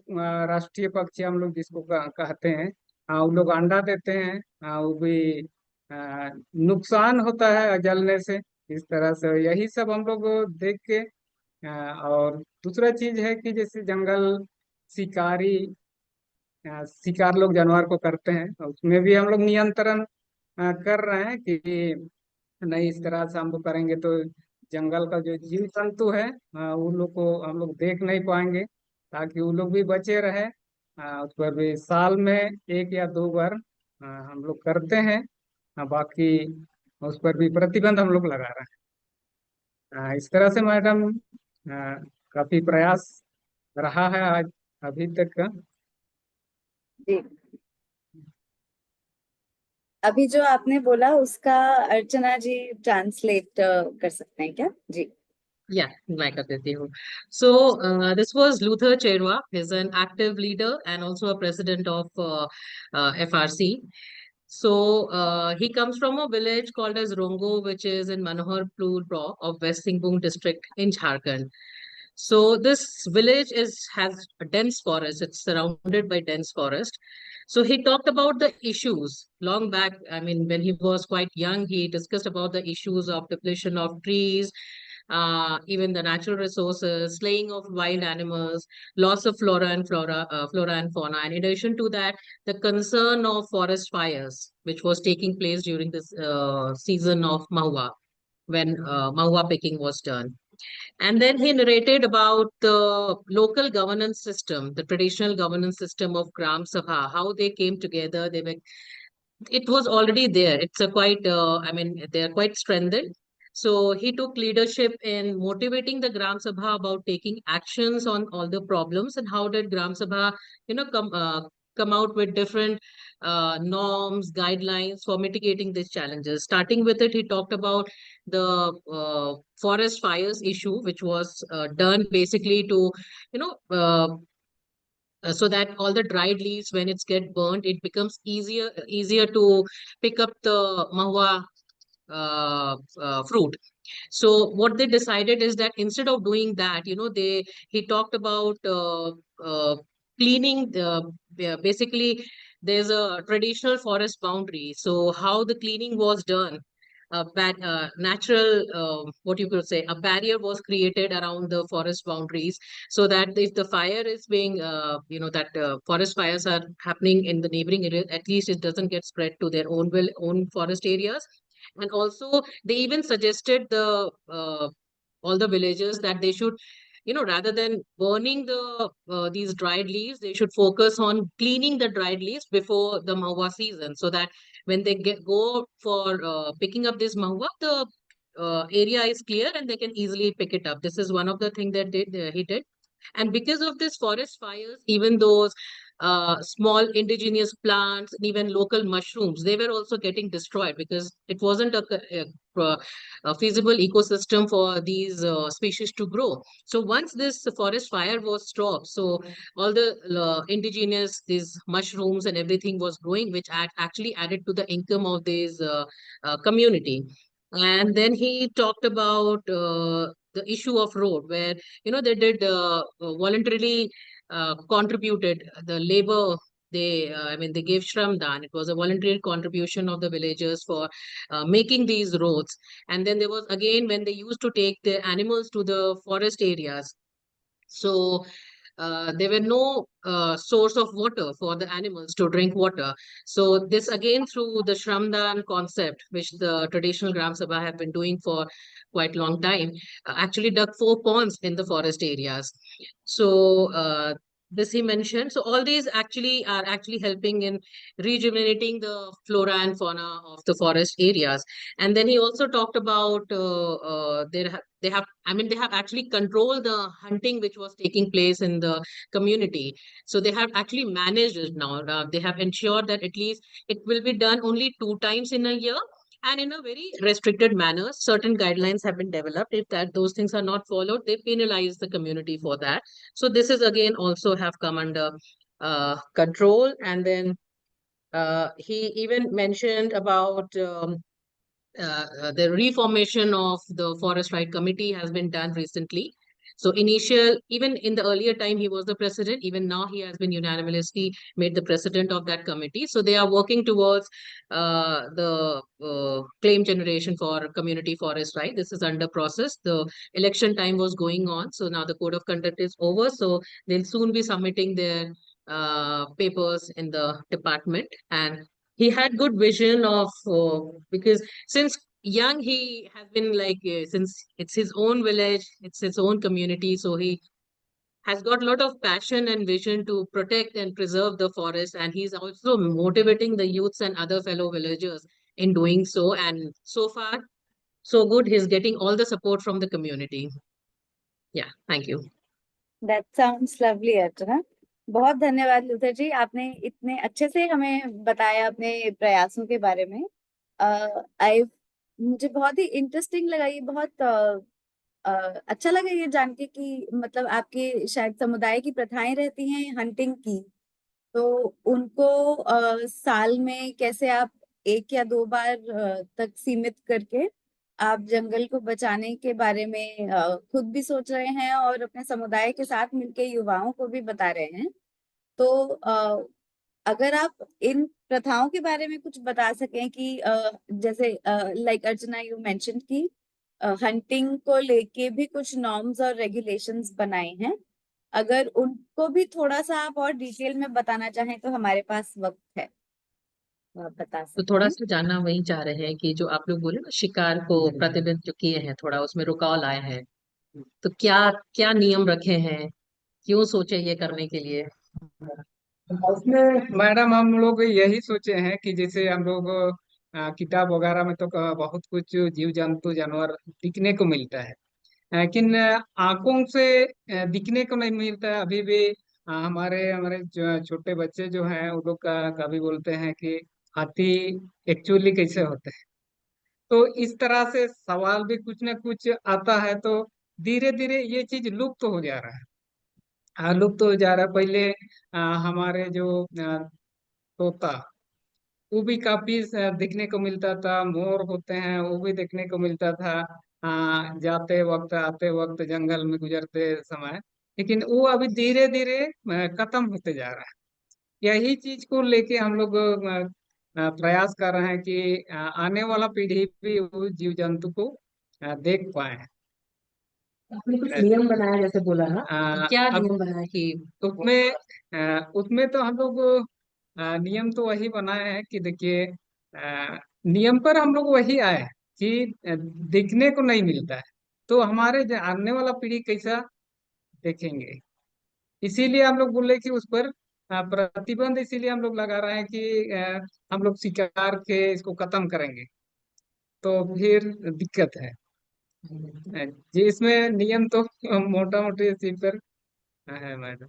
राष्ट्रीय पक्षी हम लोग जिसको कहते हैं, वो लोग अंडा देते हैं। वो भी नुकसान होता है जलने से। इस तरह से यही सब हम लोग देख के और दूसरा चीज है कि जैसे जंगल शिकारी शिकार लोग जानवर को करते हैं, तो उसमें भी हम लोग नियंत्रण कर रहे हैं कि नहीं, इस तरह से हम लोग करेंगे तो जंगल का जो जीव जंतु है उन लोग को हम लोग देख नहीं पाएंगे, ताकि वो लोग भी बचे रहे। उस पर भी साल में 1 या 2 बार हम लोग करते हैं। बाकी उस पर भी प्रतिबंध हम लोग लगा रहे हैं। इस तरह से मैडम काफी प्रयास रहा है आज अभी तक का। जी, अभी जो आपने बोला उसका अर्चना जी ट्रांसलेट कर सकते हैं क्या जी? Yeah, मैं कर देती हूँ. So this was Luther Cherwa. He's an active leader and also a president of FRC. So he comes from a village called as Rongo, which is in Manoharpur block of West Singhbum district in Jharkhand. So this village has a dense forest. It's surrounded by dense forest. So he talked about the issues long back. I mean, when he was quite young, he discussed about the issues of depletion of trees, even the natural resources, slaying of wild animals, loss of flora and fauna. And in addition to that, the concern of forest fires, which was taking place during this season of Mahua, when Mahua picking was done. And then he narrated about the local governance system, the traditional governance system of Gram Sabha, how they came together. It was already there. It's a quite, I mean, they're quite strengthened. So he took leadership in motivating the Gram Sabha about taking actions on all the problems, and how did Gram Sabha, come out with different norms, guidelines for mitigating these challenges. Starting with it, he talked about the forest fires issue, which was done basically to, you know, so that all the dried leaves, when it's get burnt, it becomes easier to pick up the mahua fruit. So what they decided is that instead of doing that, he talked about cleaning basically there's a traditional forest boundary. So how the cleaning was done, natural, what you could say, a barrier was created around the forest boundaries, so that if the fire is being, that forest fires are happening in the neighboring area, at least it doesn't get spread to their own forest areas. And also they even suggested the all the villagers that they should rather than burning these dried leaves, they should focus on cleaning the dried leaves before the mahua season, so that when they go for picking up this mahua, the area is clear and they can easily pick it up. This is one of the things that he did. And because of this forest fires, even those small indigenous plants and even local mushrooms, they were also getting destroyed because it wasn't a feasible ecosystem for these species to grow. So once this forest fire was stopped, so all the indigenous, these mushrooms and everything was growing, which actually added to the income of this community. And then he talked about the issue of road, where they did voluntarily contributed the labor. They gave Shramdan. It was a voluntary contribution of the villagers for making these roads. And then there was again when they used to take the animals to the forest areas. So there were no source of water for the animals to drink water. So this again through the Shramdan concept, which the traditional Gram Sabha have been doing for quite long time, actually dug 4 ponds in the forest areas. So this he mentioned. So all these actually are actually helping in rejuvenating the flora and fauna of the forest areas. And then he also talked about they have actually controlled the hunting which was taking place in the community. So they have actually managed it now. They have ensured that at least it will be done only 2 times in a year and in a very restricted manner. Certain guidelines have been developed. If those things are not followed, they penalize the community for that. So this is again also have come under control. And then he even mentioned about the reformation of the Forest Right Committee has been done recently. So even in the earlier time, he was the president. Even now, he has been unanimously made the president of that committee. So they are working towards the claim generation for community forest right. This is under process. The election time was going on. So now the code of conduct is over. So they'll soon be submitting their papers in the department. And he had good vision of because since young he has been since it's his own village, it's his own community, so he has got a lot of passion and vision to protect and preserve the forest, and he's also motivating the youths and other fellow villagers in doing so. And so far so good, he's getting all the support from the community. Yeah, thank you. That sounds lovely, अर्चना. बहुत धन्यवाद Luther जी, आपने इतने अच्छे से हमें बताया अपने प्रयासों के बारे में. मुझे बहुत ही इंटरेस्टिंग लगा ये, बहुत अच्छा लगा ये जान के कि मतलब आपके शायद समुदाय की प्रथाएं रहती हैं हंटिंग की, तो उनको साल में कैसे आप 1 या 2 बार तक सीमित करके आप जंगल को बचाने के बारे में खुद भी सोच रहे हैं और अपने समुदाय के साथ मिलके युवाओं को भी बता रहे हैं. तो अगर आप इन प्रथाओं के बारे में कुछ बता सकें कि जैसे लाइक अर्चना यू मेंशन की हंटिंग को लेके भी कुछ नॉर्म्स और रेगुलेशंस बनाए हैं, अगर उनको भी थोड़ा सा आप और डिटेल में बताना चाहें तो हमारे पास वक्त है, तो आप बता तो सकते थोड़ा हैं. सा जानना वही चाह रहे हैं कि जो आप लोग बोले ना शिकार को प्रतिबंध जो किए हैं, थोड़ा उसमें रुकाव लाए हैं, तो क्या क्या नियम रखे हैं, क्यों सोचे ये करने के लिए? उसमें मैडम हम लोग यही सोचे हैं कि जैसे हम लोग किताब वगैरह में तो बहुत कुछ जीव जंतु जानवर दिखने को मिलता है, लेकिन आंखों से दिखने को नहीं मिलता है अभी भी. हमारे हमारे छोटे बच्चे जो हैं वो लोग कभी बोलते हैं कि हाथी एक्चुअली कैसे होते हैं. तो इस तरह से सवाल भी कुछ ना कुछ आता है. तो धीरे धीरे ये चीज लुप्त हो जा रहा है. लुप्त हो जा रहा है. पहले हमारे जो तोता वो भी काफी देखने को मिलता था, मोर होते हैं वो भी देखने को मिलता था जाते वक्त आते वक्त जंगल में गुजरते समय. लेकिन वो अभी धीरे धीरे खत्म होते जा रहा है. यही चीज को लेके हम लोग प्रयास कर रहे हैं कि आने वाला पीढ़ी भी वो जीव जंतु को देख पाए. आपने कुछ नियम बनाया जैसे बोला ना, तो क्या अब नियम बनाया कि उसमें तो हम लोग नियम तो वही बनाए हैं कि देखिए नियम पर हम लोग वही आए हैं कि देखने को नहीं मिलता है, तो हमारे आने वाला पीढ़ी कैसा देखेंगे। इसीलिए हम लोग बोले कि उस पर प्रतिबंध इसीलिए हम लोग लगा रहे हैं कि हम लोग शिकार के इसको खत्म करेंगे, तो फिर दिक्कत है जी। इसमें नियम तो मोटा मोटी इसी पर है मैडम।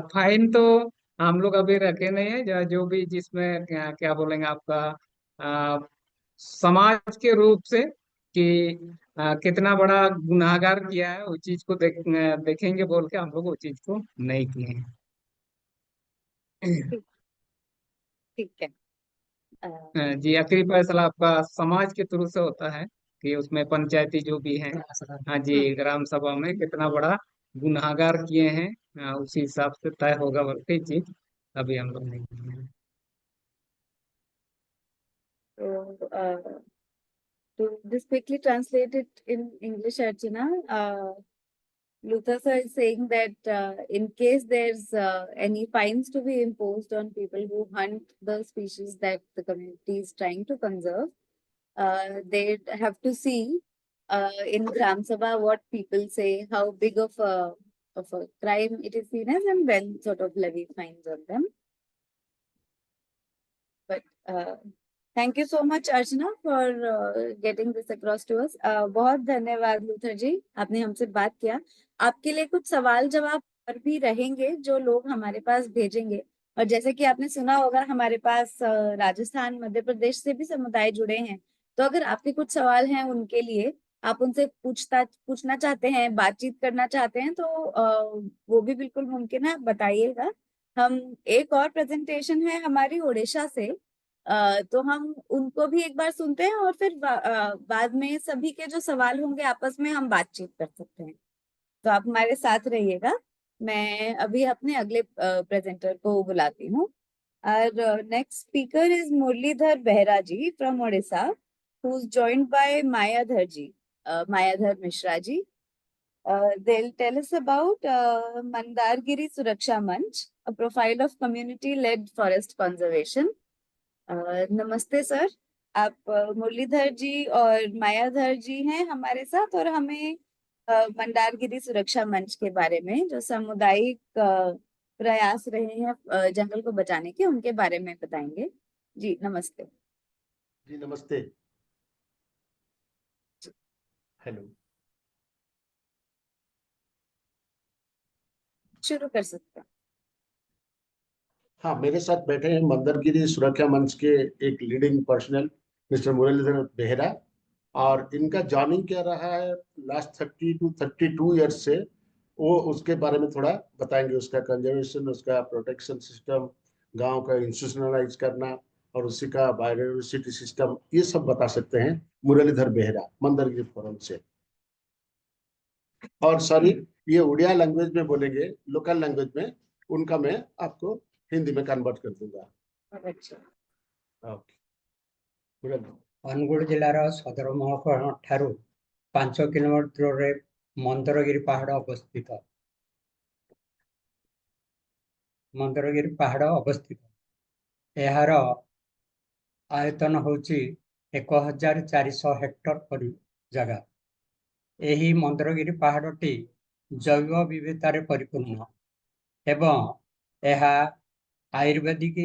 फाइन तो हम लोग अभी रखे नहीं है, जो भी जिसमें क्या बोलेंगे आपका आ, समाज के रूप से कि कितना बड़ा गुनाहगार किया है, उस चीज को देखेंगे बोल के हम लोग उस चीज को नहीं किए हैं। ठीक है। जी, आखिरी फैसला आपका समाज के थ्रू से होता है कि उसमें पंचायती जो भी है, हाँ जी, ग्राम सभा में कितना बड़ा गुनाहगार किए हैं, उसी हिसाब से तय होगा बल्कि जी। अभी हम लोग नहीं किए हैं। So, to this quickly translate it in English, Archana, Luther sir is saying that in case there's any fines to be imposed on people who hunt the species that the community is trying to conserve, they have to see in Gram Sabha what people say, how big of a crime it is seen as, and then sort of levy fines on them. But thank you so much, Archana, for getting this across to us. बहुत धन्यवाद Luther जी, आपने हमसे बात किया। आपके लिए कुछ सवाल जवाब और भी रहेंगे जो लोग हमारे पास भेजेंगे, और जैसे कि आपने सुना होगा हमारे पास राजस्थान मध्य प्रदेश से भी समुदाय जुड़े हैं, तो अगर आपके कुछ सवाल हैं उनके लिए, आप उनसे पूछना चाहते हैं, बातचीत करना चाहते हैं, तो वो भी बिल्कुल मुमकिन है, बताइएगा। हम एक और प्रेजेंटेशन है हमारी ओडिशा से, तो हम उनको भी एक बार सुनते हैं और फिर बाद में सभी के जो सवाल होंगे आपस में हम बातचीत कर सकते हैं। तो आप हमारे साथ रहिएगा। मैं अभी अपने अगले प्रेजेंटर को बुलाती हूँ। और next speaker is Muralidhar Behera ji from Odisha, who is joined by Mayadhar ji, Mayadhar Mishra ji. They'll tell us about Mandargiri Suraksha Manch, a profile of community-led forest conservation. नमस्ते सर, आप मुरलीधर जी और मायाधर जी हैं हमारे साथ, और हमें मंदारगिरी सुरक्षा मंच के बारे में, जो सामुदायिक प्रयास रहे हैं जंगल को बचाने के, उनके बारे में बताएंगे। जी नमस्ते। जी नमस्ते। हेलो, शुरू कर सकते हैं। हाँ, मेरे साथ बैठे हैं मंदरगिरी सुरक्षा मंच के एक leading personal mister Muralidhar Behera, और इनका जॉइनिंग क्या रहा है लास्ट 30 to 32 ईयर्स से, वो उसके बारे में थोड़ा बताएंगे। उसका कंजर्वेशन, उसका प्रोटेक्शन सिस्टम, गांव का इंस्टीट्यूशनलाइज करना और उसी का बायोडाइवर्सिटी सिस्टम, ये सब बता सकते हैं मुरलीधर बेहरा मंदरगिरी फोरम से। और सॉरी, ये उड़िया लैंग्वेज में बोलेंगे, लोकल लैंग्वेज में, उनका मैं आपको हिंदी में कन्वर्ट कर दूंगा। ओके। अनुगुल जिलार सदर महकुमा ठारू 5 किलोमीटर रे मंदरगिरी पहाड़ अवस्थित। मंदरगिरी पहाड़ अवस्थित, यार आयतन होची 1400 हेक्टर पर जगह। यही मंदरगिरी पहाड़टी जैव विविधतारे परिपूर्ण एवं यह आयुर्वेदिक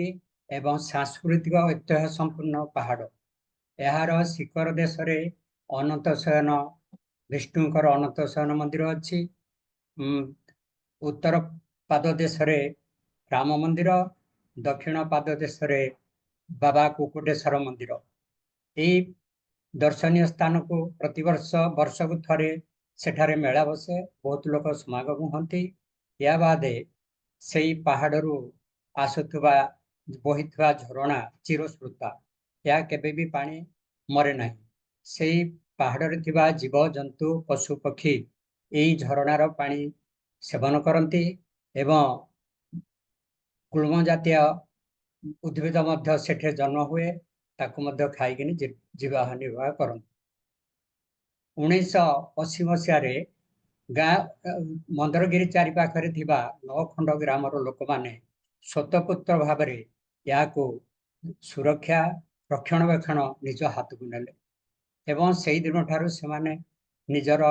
एवं सांस्कृतिक ऐतिह्य संपूर्ण पहाड़। यार शिखर देश में अनंत शयन विष्णुकर अनंत शयन मंदिर अच्छी। उत्तर पाद देश में राम मंदिर, दक्षिण पाद देश में बाबा कुकुटेश्वर मंदिर। यही दर्शनीय स्थान को प्रतिवर्ष वर्ष को थरे सेठारे मेला बसे, बहुत लोक समागम होती। या बादे से पहाड़ू आसुवा बहिथुवा झरणा चिरश्रुता, या केबे भी पानी मरे ना। से पहाड़ थिबा जीव जंतु पशु पक्षी यही झरणार पानी सेवन करती एवं गुल्म जातीय उद्भिद मध्य सेठे जन्म हुए, ताकू मध्य खाइकिनी जीवन निर्वाह करते। 1980 मसीह गाँ मंदरगिरी चारिपाखरे थिबा 9 खंड ग्रामर लोक माने स्वतपुत्र भाव या सुरक्षा रक्षणाबेक्षण निज हाथ को नेले एवं से दिन ठारू से माने निजर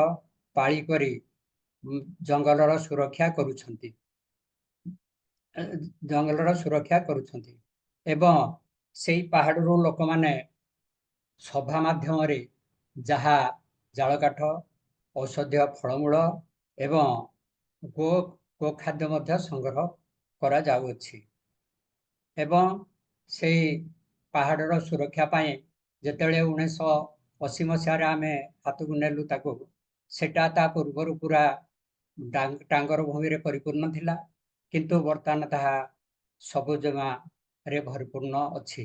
पाली करी ଜଙ୍ଗଲର ସୁରକ୍ଷା କରୁଛନ୍ତି ଜଙ୍ଗଲର ସୁରକ୍ଷା କରୁଛନ୍ତି ଏବଂ ସେଇ ପାହାଡ଼ରୁ ଲୋକମାନେ ସଭା ମାଧ୍ୟମରେ ଯାହା ଜାଳ କାଠ ଔଷଧୀୟ ଫଳମୂଳ ଏବଂ ଗୋ ଖାଦ୍ୟ ମଧ୍ୟ ସଂଗ୍ରହ କରାଯାଉଅଛି ଏବଂ ସେଇ ପାହାଡ଼ର ସୁରକ୍ଷା ପାଇଁ ଯେତେବେଳେ 1980 ମସିହାରେ ଆମେ ହାତକୁ ନେଲୁ ତାକୁ ସେଟା ତା ପୂର୍ବରୁ ପୁରା ଡାଙ୍ଗର ଭୂମିରେ ପରିପୂର୍ଣ୍ଣ ଥିଲା କିନ୍ତୁ ବର୍ତ୍ତମାନ ତାହା ସବୁଜମାରେ ଭରିପୂର୍ଣ୍ଣ ଅଛି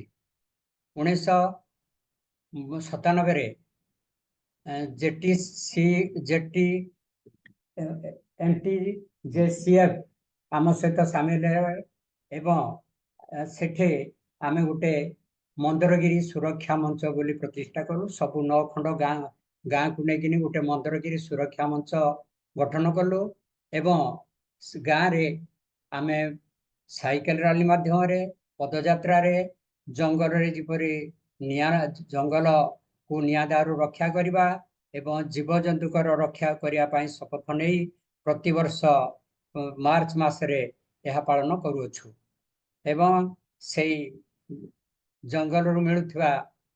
1997ରେ NTJCF ଆମ ସହିତ ସାମିଲ ହେଲେ ଏବଂ ସେଠି ଆମେ ଗୋଟେ ମନ୍ଦରଗିରି ସୁରକ୍ଷା ମଞ୍ଚ ବୋଲି ପ୍ରତିଷ୍ଠା କଲୁ ସବୁ 9 ଖଣ୍ଡ ଗାଁକୁ ନେଇକିନି ଗୋଟେ ମନ୍ଦରଗିରି ସୁରକ୍ଷା ମଞ୍ଚ ଗଠନ କଲୁ ଏବଂ ଗାଁରେ ଆମେ ସାଇକେଲ ରାଲି ମାଧ୍ୟମରେ ପଦଯାତ୍ରାରେ ଜଙ୍ଗଲରେ ଯେପରି ଜଙ୍ଗଲକୁ ନିଆଁ ଦାଉରୁ ରକ୍ଷା କରିବା ଏବଂ ଜୀବଜନ୍ତୁଙ୍କର ରକ୍ଷା କରିବା ପାଇଁ ଶପଥ ନେଇ ପ୍ରତିବର୍ଷ ମାର୍ଚ୍ଚ ମାସରେ ଏହା ପାଳନ କରୁଅଛୁ ଏବଂ ସେଇ ଜଙ୍ଗଲରୁ ମିଳୁଥିବା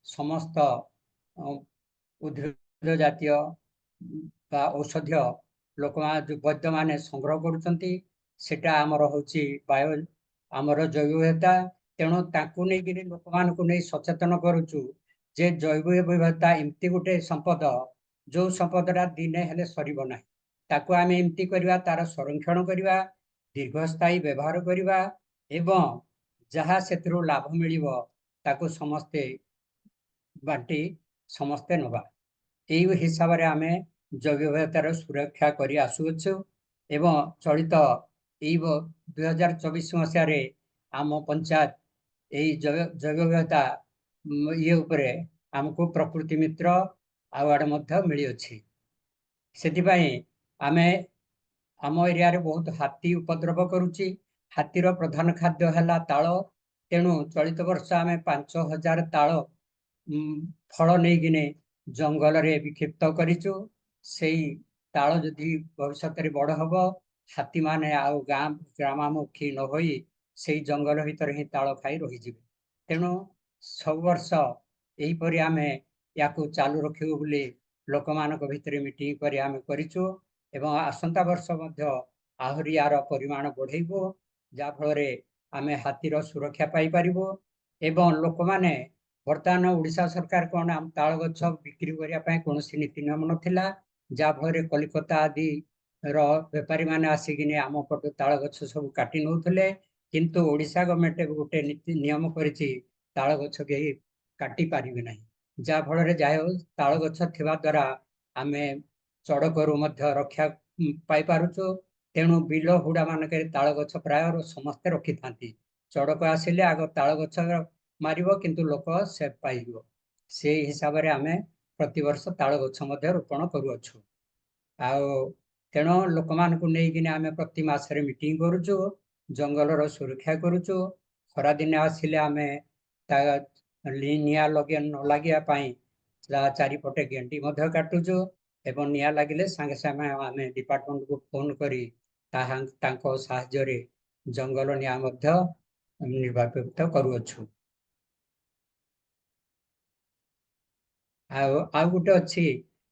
ସମସ୍ତ ଉଦ୍ଭିଦ ଜାତୀୟ ବା ଔଷଧୀୟ ଲୋକମାନେ ବୈଦ୍ୟମାନେ ସଂଗ୍ରହ କରୁଛନ୍ତି ସେଟା ଆମର ହେଉଛି ଆମର ଜୈବ ବିବିଧତା ତେଣୁ ତାଙ୍କୁ ନେଇକିରି ଲୋକମାନଙ୍କୁ ନେଇ ସଚେତନ କରୁଛୁ ଯେ ଜୈବ ବିବିଧତା ଏମିତି ଗୋଟେ ସମ୍ପଦ ଯୋଉ ସମ୍ପଦଟା ଦିନେ ହେଲେ ସରିବ ନାହିଁ ତାକୁ ଆମେ ଏମିତି କରିବା ତାର ସଂରକ୍ଷଣ କରିବା ଦୀର୍ଘସ୍ଥାୟୀ ବ୍ୟବହାର କରିବା ଏବଂ ଯାହା ସେଥିରୁ ଲାଭ ମିଳିବ ତାକୁ ସମସ୍ତେ ବାଣ୍ଟି ସମସ୍ତେ ନେବା ଏଇ ହିସାବରେ ଆମେ ଜୈବ ବିବିଧତାର ସୁରକ୍ଷା କରି ଆସୁଅଛୁ ଏବଂ ଚଳିତ ଏଇ 2024 ମସିହାରେ ଆମ ପଞ୍ଚାୟତ ଏଇ ଜୈବ ବିବିଧତା ଇଏ ଉପରେ ଆମକୁ ପ୍ରକୃତି ମିତ୍ର ଆୱାର୍ଡ ମଧ୍ୟ ମିଳିଅଛି ସେଥିପାଇଁ ଆମେ ଆମ ଏରିଆରେ ବହୁତ ହାତୀ ଉପଦ୍ରବ କରୁଛି ହାତୀର ପ୍ରଧାନ ଖାଦ୍ୟ ହେଲା ତାଳ ତେଣୁ ଚଳିତ ବର୍ଷ ଆମେ 5000 ତାଳ ଫଳ ନେଇକିନି ଜଙ୍ଗଲରେ ବିକ୍ଷିପ୍ତ କରିଛୁ ସେଇ ତାଳ ଯଦି ଭବିଷ୍ୟତରେ ବଡ଼ ହବ ହାତୀମାନେ ଆଉ ଗ୍ରାମାମୁଖୀ ନ ହୋଇ ସେଇ ଜଙ୍ଗଲ ଭିତରେ ହିଁ ତାଳ ଖାଇ ରହିଯିବେ ତେଣୁ ସବୁ ବର୍ଷ ଏହିପରି ଆମେ ୟାକୁ ଚାଲୁ ରଖିବୁ ବୋଲି ଲୋକମାନଙ୍କ ଭିତରେ ମିଟିଂ କରି ଆମେ କରିଛୁ ଏବଂ ଆସନ୍ତା ବର୍ଷ ମଧ୍ୟ ଆହୁରି ୟାର ପରିମାଣ ବଢ଼େଇବୁ ଯାହାଫଳରେ ଆମେ ହାତୀର ସୁରକ୍ଷା ପାଇପାରିବୁ ଏବଂ ଲୋକମାନେ ବର୍ତ୍ତମାନ ଓଡ଼ିଶା ସରକାର କ'ଣ ଆମ ତାଳ ଗଛ ବିକ୍ରି କରିବା ପାଇଁ କୌଣସି ନୀତି ନିୟମ ନଥିଲା ଯାହାଫଳରେ କଲିକତା ଆଦିର ବେପାରୀମାନେ ଆସିକିନି ଆମ ପଟୁ ତାଳ ଗଛ ସବୁ କାଟି ନେଉଥିଲେ କିନ୍ତୁ ଓଡ଼ିଶା ଗଭର୍ଣ୍ଣମେଣ୍ଟ ଗୋଟେ ନୀତି ନିୟମ କରିଛି ତାଳ ଗଛ କେହି କାଟି ପାରିବେ ନାହିଁ ଯାହାଫଳରେ ଯାହା ହେଉ ତାଳ ଗଛ ଥିବା ଦ୍ୱାରା ଆମେ ଚଡ଼କରୁ ମଧ୍ୟ ରକ୍ଷା ପାଇପାରୁଛୁ ତେଣୁ ବିଲ ହୁଡ଼ା ମାନଙ୍କରେ ତାଳ ଗଛ ପ୍ରାୟ ସମସ୍ତେ ରଖିଥାନ୍ତି ଚଡ଼କ ଆସିଲେ ଆଗ ତାଳ ଗଛ ମାରିବ କିନ୍ତୁ ଲୋକ ସେଫ୍ ପାଇଯିବ ସେଇ ହିସାବରେ ଆମେ ପ୍ରତିବର୍ଷ ତାଳ ଗଛ ମଧ୍ୟ ରୋପଣ କରୁଅଛୁ ଆଉ ତେଣୁ ଲୋକମାନଙ୍କୁ ନେଇକିନି ଆମେ ପ୍ରତି ମାସରେ ମିଟିଂ କରୁଛୁ ଜଙ୍ଗଲର ସୁରକ୍ଷା କରୁଛୁ ଖରାଦିନେ ଆସିଲେ ଆମେ ତା ନିଆଁ ନ ଲାଗିବା ପାଇଁ ତା ଚାରିପଟେ ଗେଣ୍ଡି ମଧ୍ୟ କାଟୁଛୁ ଏବଂ ନିଆଁ ଲାଗିଲେ ସାଙ୍ଗେ ସାଙ୍ଗେ ଆମେ ଡିପାର୍ଟମେଣ୍ଟକୁ ଫୋନ କରି ତାଙ୍କ ସାହାଯ୍ୟରେ ଜଙ୍ଗଲ ନିଆଁ ମଧ୍ୟ ନିର୍ବାପିତ କରୁଅଛୁ ଆଉ ଗୋଟେ ଅଛି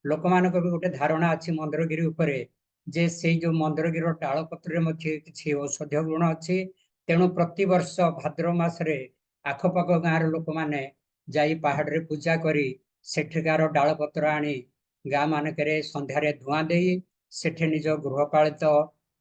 ଲୋକମାନଙ୍କ ବି ଗୋଟେ ଧାରଣା ଅଛି ମନ୍ଦରଗିରି ଉପରେ ଯେ ସେଇ ଯୋଉ ମନ୍ଦରଗିରିର ଡାଳ ପତ୍ରରେ ମଧ୍ୟ କିଛି ଔଷଧୀୟ ଗୁଣ ଅଛି ତେଣୁ ପ୍ରତିବର୍ଷ ଭାଦ୍ରବ ମାସରେ ଆଖପାଖ ଗାଁର ଲୋକମାନେ ଯାଇ ପାହାଡ଼ରେ ପୂଜା କରି ସେଠିକାର ଡାଳ ପତ୍ର ଆଣି ଗାଁ ମାନଙ୍କରେ ସନ୍ଧ୍ୟାରେ ଧୂଆଁ ଦେଇ ସେଠି ନିଜ ଗୃହପାଳିତ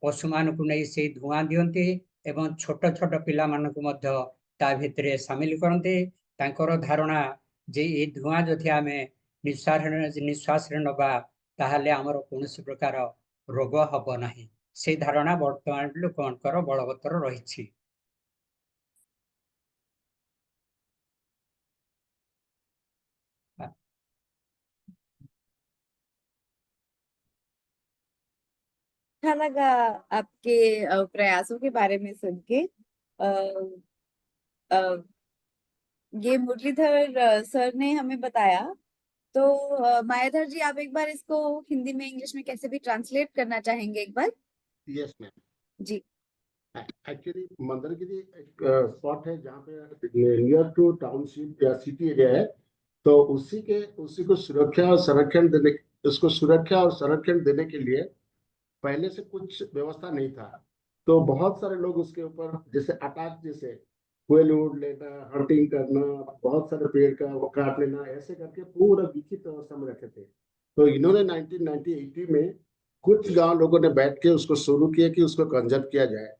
ପଶୁମାନଙ୍କୁ ନେଇ ସେଇ ଧୂଆଁ ଦିଅନ୍ତି ଏବଂ ଛୋଟ ଛୋଟ ପିଲାମାନଙ୍କୁ ମଧ୍ୟ ତା ଭିତରେ ସାମିଲ କରନ୍ତି ତାଙ୍କର ଧାରଣା ଯେ ଏଇ ଧୂଆଁ ଯଦି ଆମେ ନିଶ୍ୱାସରେ ନେବା ତାହେଲେ ଆମର କୌଣସି ପ୍ରକାର ରୋଗ ହବ ନାହିଁ ସେଇ ଧାରଣା ବର୍ତ୍ତମାନ ଲୋକଙ୍କର ବଳବତ୍ତର ରହିଛି अच्छा लगा आपके प्रयासों के बारे में सुन के ये मुरलीधर सर ने हमें बताया तो मायाधर जी, आप एक बार इसको हिंदी में इंग्लिश में कैसे भी ट्रांसलेट करना चाहेंगे एक बार? Yes ma'am. जी। एक्चुअली मंदरगिरी एक स्पॉट है जहाँ पे नियर टू टाउनशिप या सिटी एरिया है, तो उसी को सुरक्षा और संरक्षण देने उसको सुरक्षा और संरक्षण देने के लिए पहले से कुछ व्यवस्था नहीं था। तो बहुत सारे लोग उसके ऊपर जैसे अटैक, जैसे कोयल उड़ लेना, हंटिंग करना, बहुत सारे पेड़ का वो काट लेना, ऐसे करके पूरा विचित्र अवस्था में रखे थे। तो इन्होंने 1980 में कुछ गांव लोगों ने बैठ के उसको शुरू किया कि उसको कंजर्व किया जाए।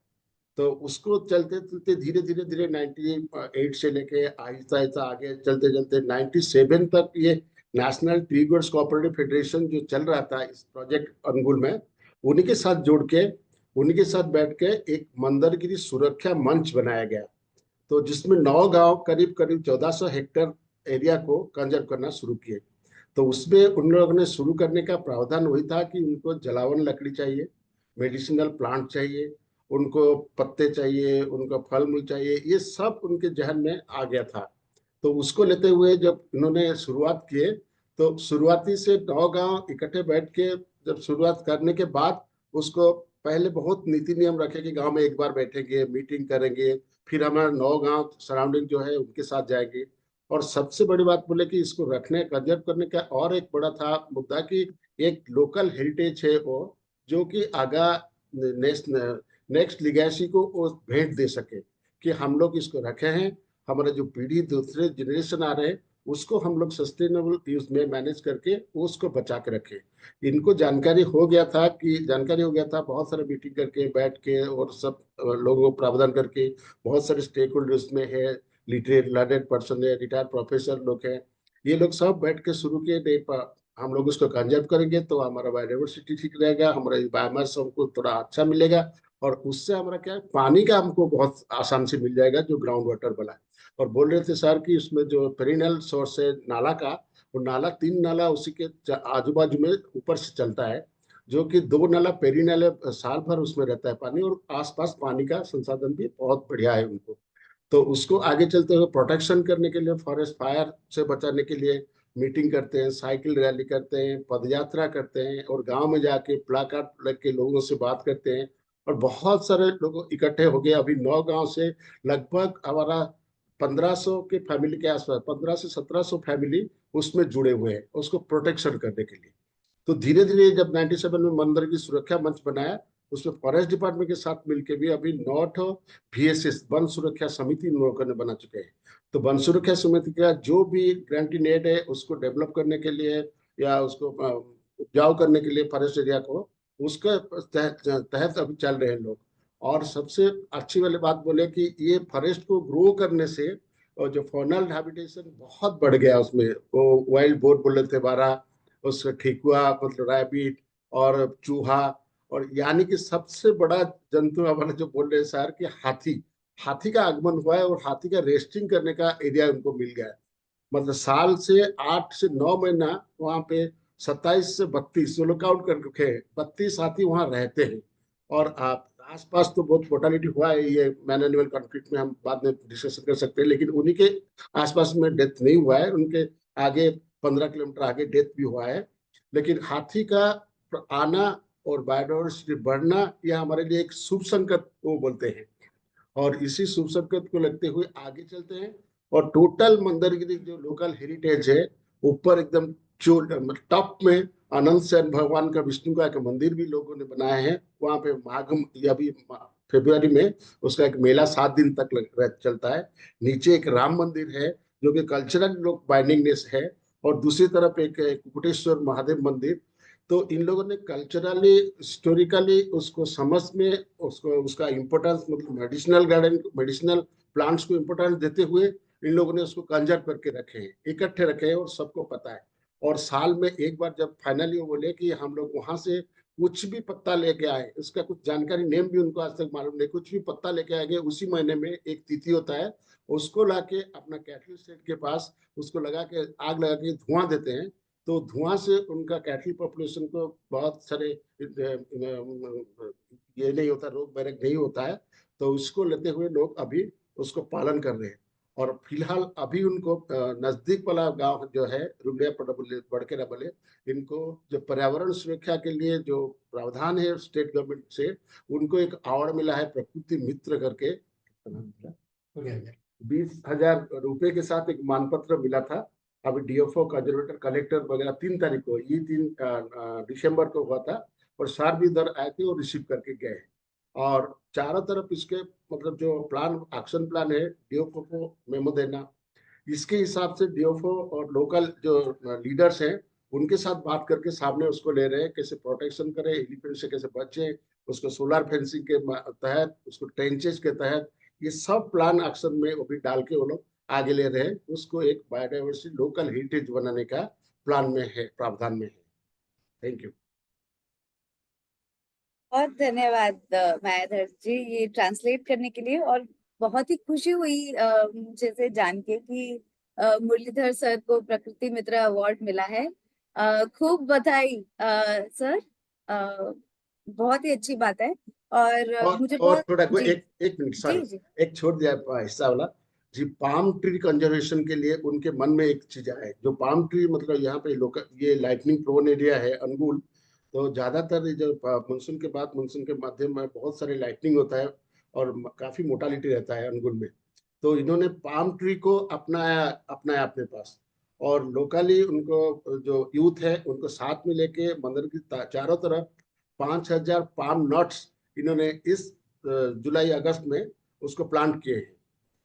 तो उसको चलते चलते धीरे धीरे धीरे 98 से लेके आहिस्ता आहिस्ता आगे चलते चलते 97 तक ये national tree guards cooperative federation जो चल रहा था इस प्रोजेक्ट अनुगुल में, उन्हीं के साथ जोड़ के उन्हीं के साथ बैठ के एक मंदरगिरी सुरक्षा मंच बनाया गया। तो जिसमें 9 गांव करीब करीब 1400 हेक्टेयर एरिया को कंजर्व करना शुरू किए। तो उसमें उन लोगों ने शुरू करने का प्रावधान वही था कि उनको जलावन लकड़ी चाहिए, मेडिसिनल प्लांट चाहिए, उनको पत्ते चाहिए, उनको फल मूल चाहिए, ये सब उनके जहन में आ गया था। तो उसको लेते हुए जब इन्होंने शुरुआत किए, तो शुरुआती से 9 गांव इकट्ठे बैठ के जब शुरुआत करने के बाद उसको पहले बहुत नीति नियम रखे कि गांव में एक बार बैठेंगे, मीटिंग करेंगे, फिर हमारा 9 गांव सराउंडिंग जो है उनके साथ जाएंगे। और सबसे बड़ी बात बोले कि इसको रखने कंजर्व करने का और एक बड़ा था मुद्दा कि एक लोकल हेरिटेज है वो, जो कि आगा नेक्स्ट लिगेसी को वो भेंट दे सके कि हम लोग इसको रखे हैं, हमारे जो पीढ़ी दूसरे जनरेशन आ रहे हैं उसको हम लोग सस्टेनेबल यूज में मैनेज करके उसको बचा के रखें। इनको जानकारी हो गया था बहुत सारे मीटिंग करके बैठ के और सब लोगों को प्रावधान करके, बहुत सारे स्टेक होल्डर्स में है, लिटरेट लर्नेड पर्सन है, रिटायर्ड प्रोफेसर लोग हैं, ये लोग सब बैठ के शुरू किए नहीं, हम लोग उसको कंजर्व करेंगे तो हमारा बायोडाइवर्सिटी ठीक रहेगा, हमारा बायोमास हमको थोड़ा अच्छा मिलेगा, और उससे हमारा क्या है, पानी का हमको बहुत आसान से मिल जाएगा जो ग्राउंड वाटर वाला है। और बोल रहे थे सर कि उसमें जो पेरिनल सोर्स है नाला का, वो नाला 3 नाला उसी के आजू बाजू में ऊपर से चलता है, जो कि 2 नाला पेरिनल है, साल भर उसमें रहता है पानी, और आसपास पानी का संसाधन भी बहुत बढ़िया है उनको। तो उसको आगे चलते हुए प्रोटेक्शन करने के लिए, फॉरेस्ट फायर से बचाने के लिए मीटिंग करते हैं, साइकिल रैली करते हैं, पदयात्रा करते हैं, और गांव में जाके प्लाकार्ड लग के लोगों से बात करते हैं, और बहुत सारे लोग इकट्ठे हो गए। अभी 9 गांव से लगभग हमारा 1500 के फैमिली के आसपास 1500 से 1700 फैमिली उसमें जुड़े हुए हैं उसको प्रोटेक्शन करने के लिए। तो धीरे धीरे जब 97 में मंदिर की सुरक्षा मंच बनाया, उसमें फॉरेस्ट डिपार्टमेंट के साथ मिलकर भी अभी 9 VSS वन सुरक्षा समिति इन लोगों ने बना चुके हैं। तो वन सुरक्षा समिति का जो भी ग्रांटी नेट है उसको डेवलप करने के लिए या उसको उपजाऊ करने के लिए फॉरेस्ट एरिया को, उसका तहत अभी चल रहे हैं लोग। और सबसे अच्छी वाली बात बोले कि ये फॉरेस्ट को ग्रो करने से और जो फॉनल हैबिटेशन बहुत बढ़ गया, उसमें वो वाइल्ड बोर बोल रहे थे 12, उसका ठेकुआ मतलब रैबिट और चूहा, और यानी कि सबसे बड़ा जंतु हमारे जो बोल रहे हैं सर कि हाथी का आगमन हुआ है, और हाथी का रेस्टिंग करने का एरिया उनको मिल गया है। मतलब साल से 8 से 9 महीना वहां पे 27 से 32 जो लोग काउंट कर रखे हैं, 32 हाथी वहां रहते हैं। और आप आसपास तो बहुत मोर्टालिटी हुआ है, ये मैन एनिमल कॉन्फ्लिक्ट में हम बाद में डिस्कशन कर सकते हैं, लेकिन उन्हीं के आसपास में डेथ नहीं हुआ है, उनके आगे 15 किलोमीटर आगे डेथ भी हुआ है। लेकिन हाथी का आना और बायोडाइवर्सिटी बढ़ना यह हमारे लिए एक शुभ संकेत वो बोलते हैं, और इसी शुभ संकेत को लगते हुए आगे चलते हैं। और टोटल मंदरगिरी जो लोकल हेरिटेज है, ऊपर एकदम टॉप में अनंत सेन भगवान का, विष्णु का एक मंदिर भी लोगों ने बनाया है वहां पे। माघम या भी फरवरी में उसका एक मेला 7 दिन तक चलता है। नीचे एक राम मंदिर है जो कि कल्चरल लोग बाइंडिंगनेस है, और दूसरी तरफ एक कुकुटेश्वर महादेव मंदिर। तो इन लोगों ने कल्चरली हिस्टोरिकली उसको समझ में उसको उसका इम्पोर्टेंस, मतलब मेडिसिनल गार्डन मेडिसिनल प्लांट्स को इम्पोर्टेंस देते हुए इन लोगों ने उसको कंजर्व करके रखे हैं, इकट्ठे रखे हैं, और सबको पता है। और साल में एक बार जब फाइनली वो बोले कि हम लोग वहां से कुछ भी पत्ता लेके आए, इसका कुछ जानकारी नेम भी उनको आज तक मालूम नहीं, कुछ भी पत्ता लेके आएंगे, उसी महीने में एक तिथि होता है, उसको लाके अपना कैटल शेड के पास उसको लगा के आग लगा के धुआं देते हैं। तो धुआं से उनका कैटल पॉपुलेशन को बहुत सारे ये नहीं होता, रोग बैरक नहीं होता है। तो उसको लेते हुए लोग अभी उसको पालन कर रहे हैं। और फिलहाल अभी उनको नजदीक वाला गांव जो है रुंडिया बड़केरा बोले, इनको जो पर्यावरण सुरक्षा के लिए जो प्रावधान है स्टेट गवर्नमेंट से, उनको एक अवार्ड मिला है प्रकृति मित्र करके, 20,000 रुपए के साथ एक मानपत्र मिला था। अभी डीएफओ, कंजर्वेटर, कलेक्टर वगैरह 3 तारीख को, ये 3 दिसंबर को हुआ था, और सर भी इधर आए थे और रिसीव करके गए। और चारों तरफ इसके मतलब जो प्लान, एक्शन प्लान है, डीएफओ को मेमो देना, इसके हिसाब से डीएफओ और लोकल जो लीडर्स हैं उनके साथ बात करके सामने उसको ले रहे हैं, कैसे प्रोटेक्शन करें, एलिफेंट से कैसे बचे, उसको सोलर फेंसिंग के तहत, उसको ट्रेंचेज के तहत, ये सब प्लान एक्शन में वो भी डाल के वो लोग आगे ले रहे हैं। उसको एक बायोडाइवर्सिटी लोकल हेरिटेज बनाने का प्लान में है, प्रावधान में है। Thank you. बहुत धन्यवाद मायाधर जी ये ट्रांसलेट करने के लिए। और बहुत ही खुशी हुई मुझे से जान के कि मुरलीधर सर को प्रकृति मित्र अवार्ड मिला है। खूब बधाई सर, बहुत ही अच्छी बात है। और मुझे और बहुत थोड़ा जी एक मिनट, जी सॉरी, जी एक छोड़ दिया हिस्सा वाला जी। पाम ट्री कंजर्वेशन के लिए उनके मन में एक चीज है, जो पाम ट्री मतलब यहाँ पे लोकल, ये लाइटनिंग प्रोन एरिया है अनुगुल, तो ज्यादातर ये जो मानसून के बाद, मानसून के माध्यम में बहुत सारे लाइटनिंग होता है और काफी मोर्टालिटी रहता है अनुगुल में। तो इन्होंने पाम ट्री को अपनाया अपने पास, और लोकली उनको जो यूथ है उनको साथ में लेके मंदिर की चारों तरफ 5,000 पाम नट्स इन्होंने इस जुलाई अगस्त में उसको प्लांट किए हैं।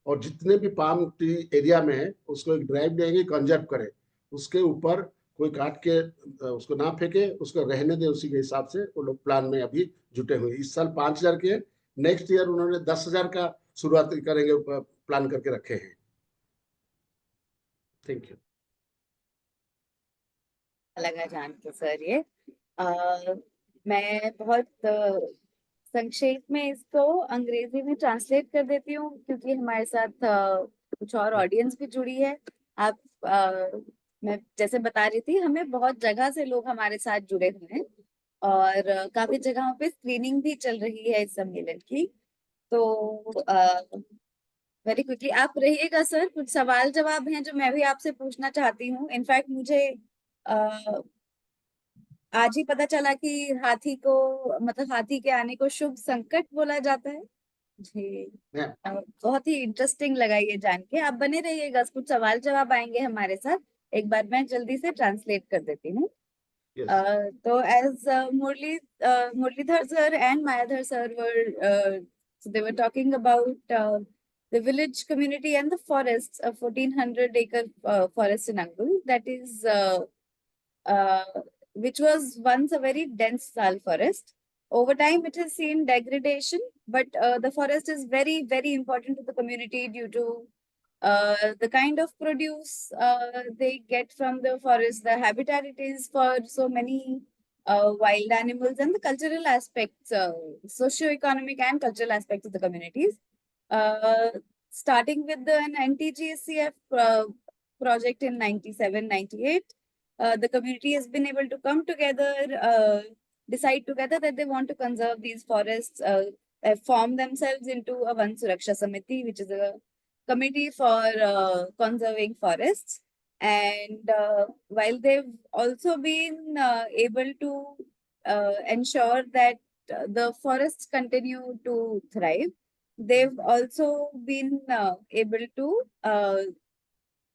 और जितने भी पाम ट्री एरिया में है उसको एक ड्राइव देंगे, कंजर्व करें, उसके ऊपर कोई काट के उसको ना फेंके, उसको रहने दे, उसी के हिसाब से वो लोग प्लान में अभी जुटे हुए। इस साल 5,000 के, नेक्स्ट ईयर उन्होंने 10,000 का शुरुआत करेंगे, प्लान करके रखे हैं। Thank you. लगा जान के सर ये मैं बहुत संक्षेप में इसको अंग्रेजी में ट्रांसलेट कर देती हूँ, क्योंकि हमारे साथ कुछ और ऑडियंस भी जुड़ी है। आप मैं जैसे बता रही थी, हमें बहुत जगह से लोग हमारे साथ जुड़े हुए हैं, और काफी जगहों पे स्क्रीनिंग भी चल रही है इस सम्मेलन की। तो वेरी क्विकली आप रहिएगा सर, कुछ सवाल जवाब हैं जो मैं भी आपसे पूछना चाहती हूँ। इनफैक्ट मुझे आज ही पता चला कि हाथी को, मतलब हाथी के आने को शुभ संकट बोला जाता है जी। बहुत ही इंटरेस्टिंग लगा ये जान के। आप बने रहिएगा, कुछ सवाल जवाब आएंगे हमारे साथ। एक बार मैं जल्दी से ट्रांसलेट कर देती हूँ। तो as Muralidhar sir and Mayadhar sir were so they were talking about the village community and the forests, a 1,400-acre forest in Angul, that is which was once a very dense sal forest. Over time, it has seen degradation, but the forest is very, very important to the community due to the kind of produce they get from the forest, the habitat it is for so many wild animals, and the cultural aspects, socio-economic and cultural aspects of the communities. Starting with the NTGSCF project in 97-98, the community has been able to come together, decide together that they want to conserve these forests, form themselves into a Van Suraksha Samiti, which is a committee for conserving forests. And while they've also been able to ensure that the forests continue to thrive, they've also been able to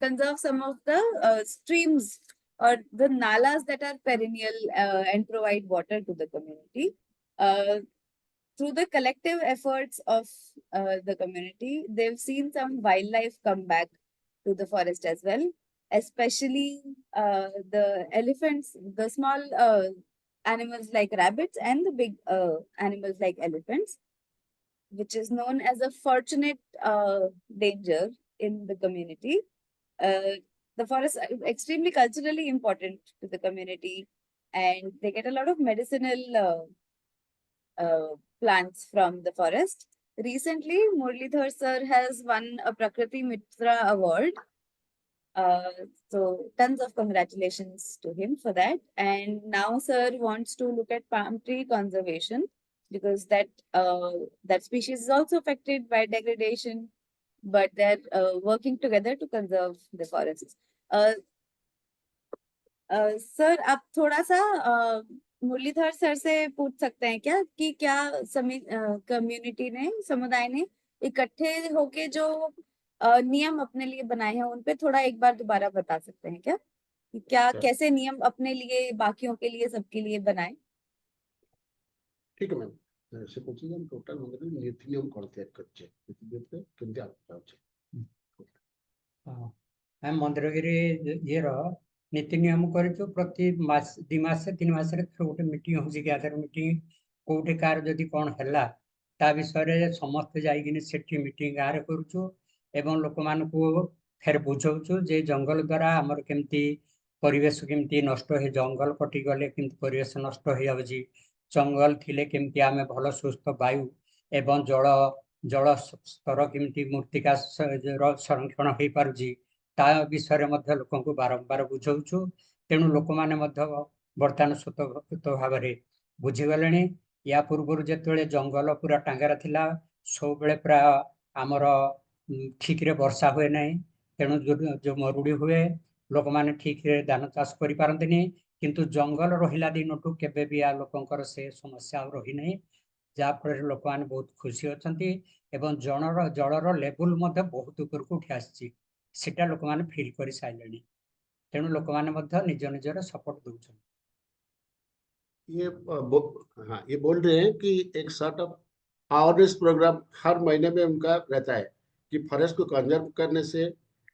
conserve some of the streams or the nalas that are perennial and provide water to the community. Through the collective efforts of the community, they've seen some wildlife come back to the forest as well, especially the elephants, the small animals like rabbits, and the big animals like elephants, which is known as a fortunate danger in the community. The forests are extremely culturally important to the community, and they get a lot of medicinal plants from the forest. Recently, Muralidhar sir has won a Prakriti Mitra award. So tons of congratulations to him for that. And now sir wants to look at palm tree conservation, because that species is also affected by degradation. but they're working together to conserve the forests. Sir आप थोड़ा सा Muralidhar sir से पूछ सकते हैं क्या कि क्या कम्युनिटी ने, समुदाय ने इकट्ठे होके जो नियम अपने लिए बनाए हैं उन पे थोड़ा एक बार दोबारा बता सकते हैं क्या कि क्या कैसे नियम अपने लिए, बाकियों के लिए, सबके लिए बनाए? ठीक है मैम, ସେ କହୁଛନ୍ତି ଆମେ ଟୋଟାଲ ମନ୍ଦିରରେ ନୀତି ନିୟମ କଣ ତିଆରି କରିଛେ, ନୀତି ନିୟମ କେମିତି ଆଗକୁ ଯାଉଛେ। ଆମେ ମନ୍ଦିରଗିରି ଇଏର ନୀତି ନିୟମ କରିଛୁ। ପ୍ରତି ମାସ 2 ମାସ 3 ମାସରେ ଥରେ ଗୋଟେ ମିଟିଂ ହଉଛି, ଗ୍ୟାଦର ମିଟିଂ। କୋଉଠି କାହାର ଯଦି କଣ ହେଲା ତା ବିଷୟରେ ସମସ୍ତେ ଯାଇକିନି ସେଠି ମିଟିଂ ଗାଁରେ କରୁଛୁ ଏବଂ ଲୋକମାନଙ୍କୁ ଫେର ବୁଝଉଛୁ ଯେ ଜଙ୍ଗଲ ଦ୍ୱାରା ଆମର କେମିତି ପରିବେଶ କେମିତି ନଷ୍ଟ ହେଇ, ଜଙ୍ଗଲ କଟିଗଲେ କେମିତି ପରିବେଶ ନଷ୍ଟ ହେଇଯାଉଛି, ଜଙ୍ଗଲ ଥିଲେ କେମିତି ଆମେ ଭଲ ସୁସ୍ଥ ବାୟୁ ଏବଂ ଜଳ ସ୍ତର କେମିତି ମୃତ୍ତିକା ସଂରକ୍ଷଣ ହେଇପାରୁଛି ତା ବିଷୟରେ ମଧ୍ୟ ଲୋକଙ୍କୁ ବାରମ୍ବାର ବୁଝଉଛୁ। ତେଣୁ ଲୋକମାନେ ମଧ୍ୟ ବର୍ତ୍ତମାନ ସ୍ୱତଃ ଭାବରେ ବୁଝିଗଲେଣି। ୟା ପୂର୍ବରୁ ଯେତେବେଳେ ଜଙ୍ଗଲ ପୁରା ଟାଙ୍ଗରା ଥିଲା, ସବୁବେଳେ ପ୍ରାୟ ଆମର ଠିକରେ ବର୍ଷା ହୁଏ ନାହିଁ, ତେଣୁ ଯୋଉ ମରୁଡ଼ି ହୁଏ, ଲୋକମାନେ ଠିକରେ ଧାନ ଚାଷ କରିପାରନ୍ତିନି। କିନ୍ତୁ ଜଙ୍ଗଲ ରହିଲା ଦିନଠୁ କେବେ ବି ଲୋକଙ୍କର ସେ ସମସ୍ୟା ଆଉ ରହିନାହିଁ, ଯାହାଫଳରେ ଲୋକମାନେ ବହୁତ ଖୁସି ଅଛନ୍ତି ଏବଂ ଜଳର ଲେବୁଲ ମଧ୍ୟ ବହୁତ ଉପରକୁ ଉଠି ଆସିଛି, ସେଟା ଲୋକମାନେ ଫିଲ୍ କରି ସାରିଲେଣି। ତେଣୁ ଲୋକମାନେ ମଧ୍ୟ ନିଜ ନିଜର ସପୋର୍ଟ ଦଉଛନ୍ତି। ये बोल रहे हैं कि एक सॉर्ट ऑफ अवेयरनेस प्रोग्राम हर महीने में उनका रहता है कि फॉरेस्ट को कंजर्व करने से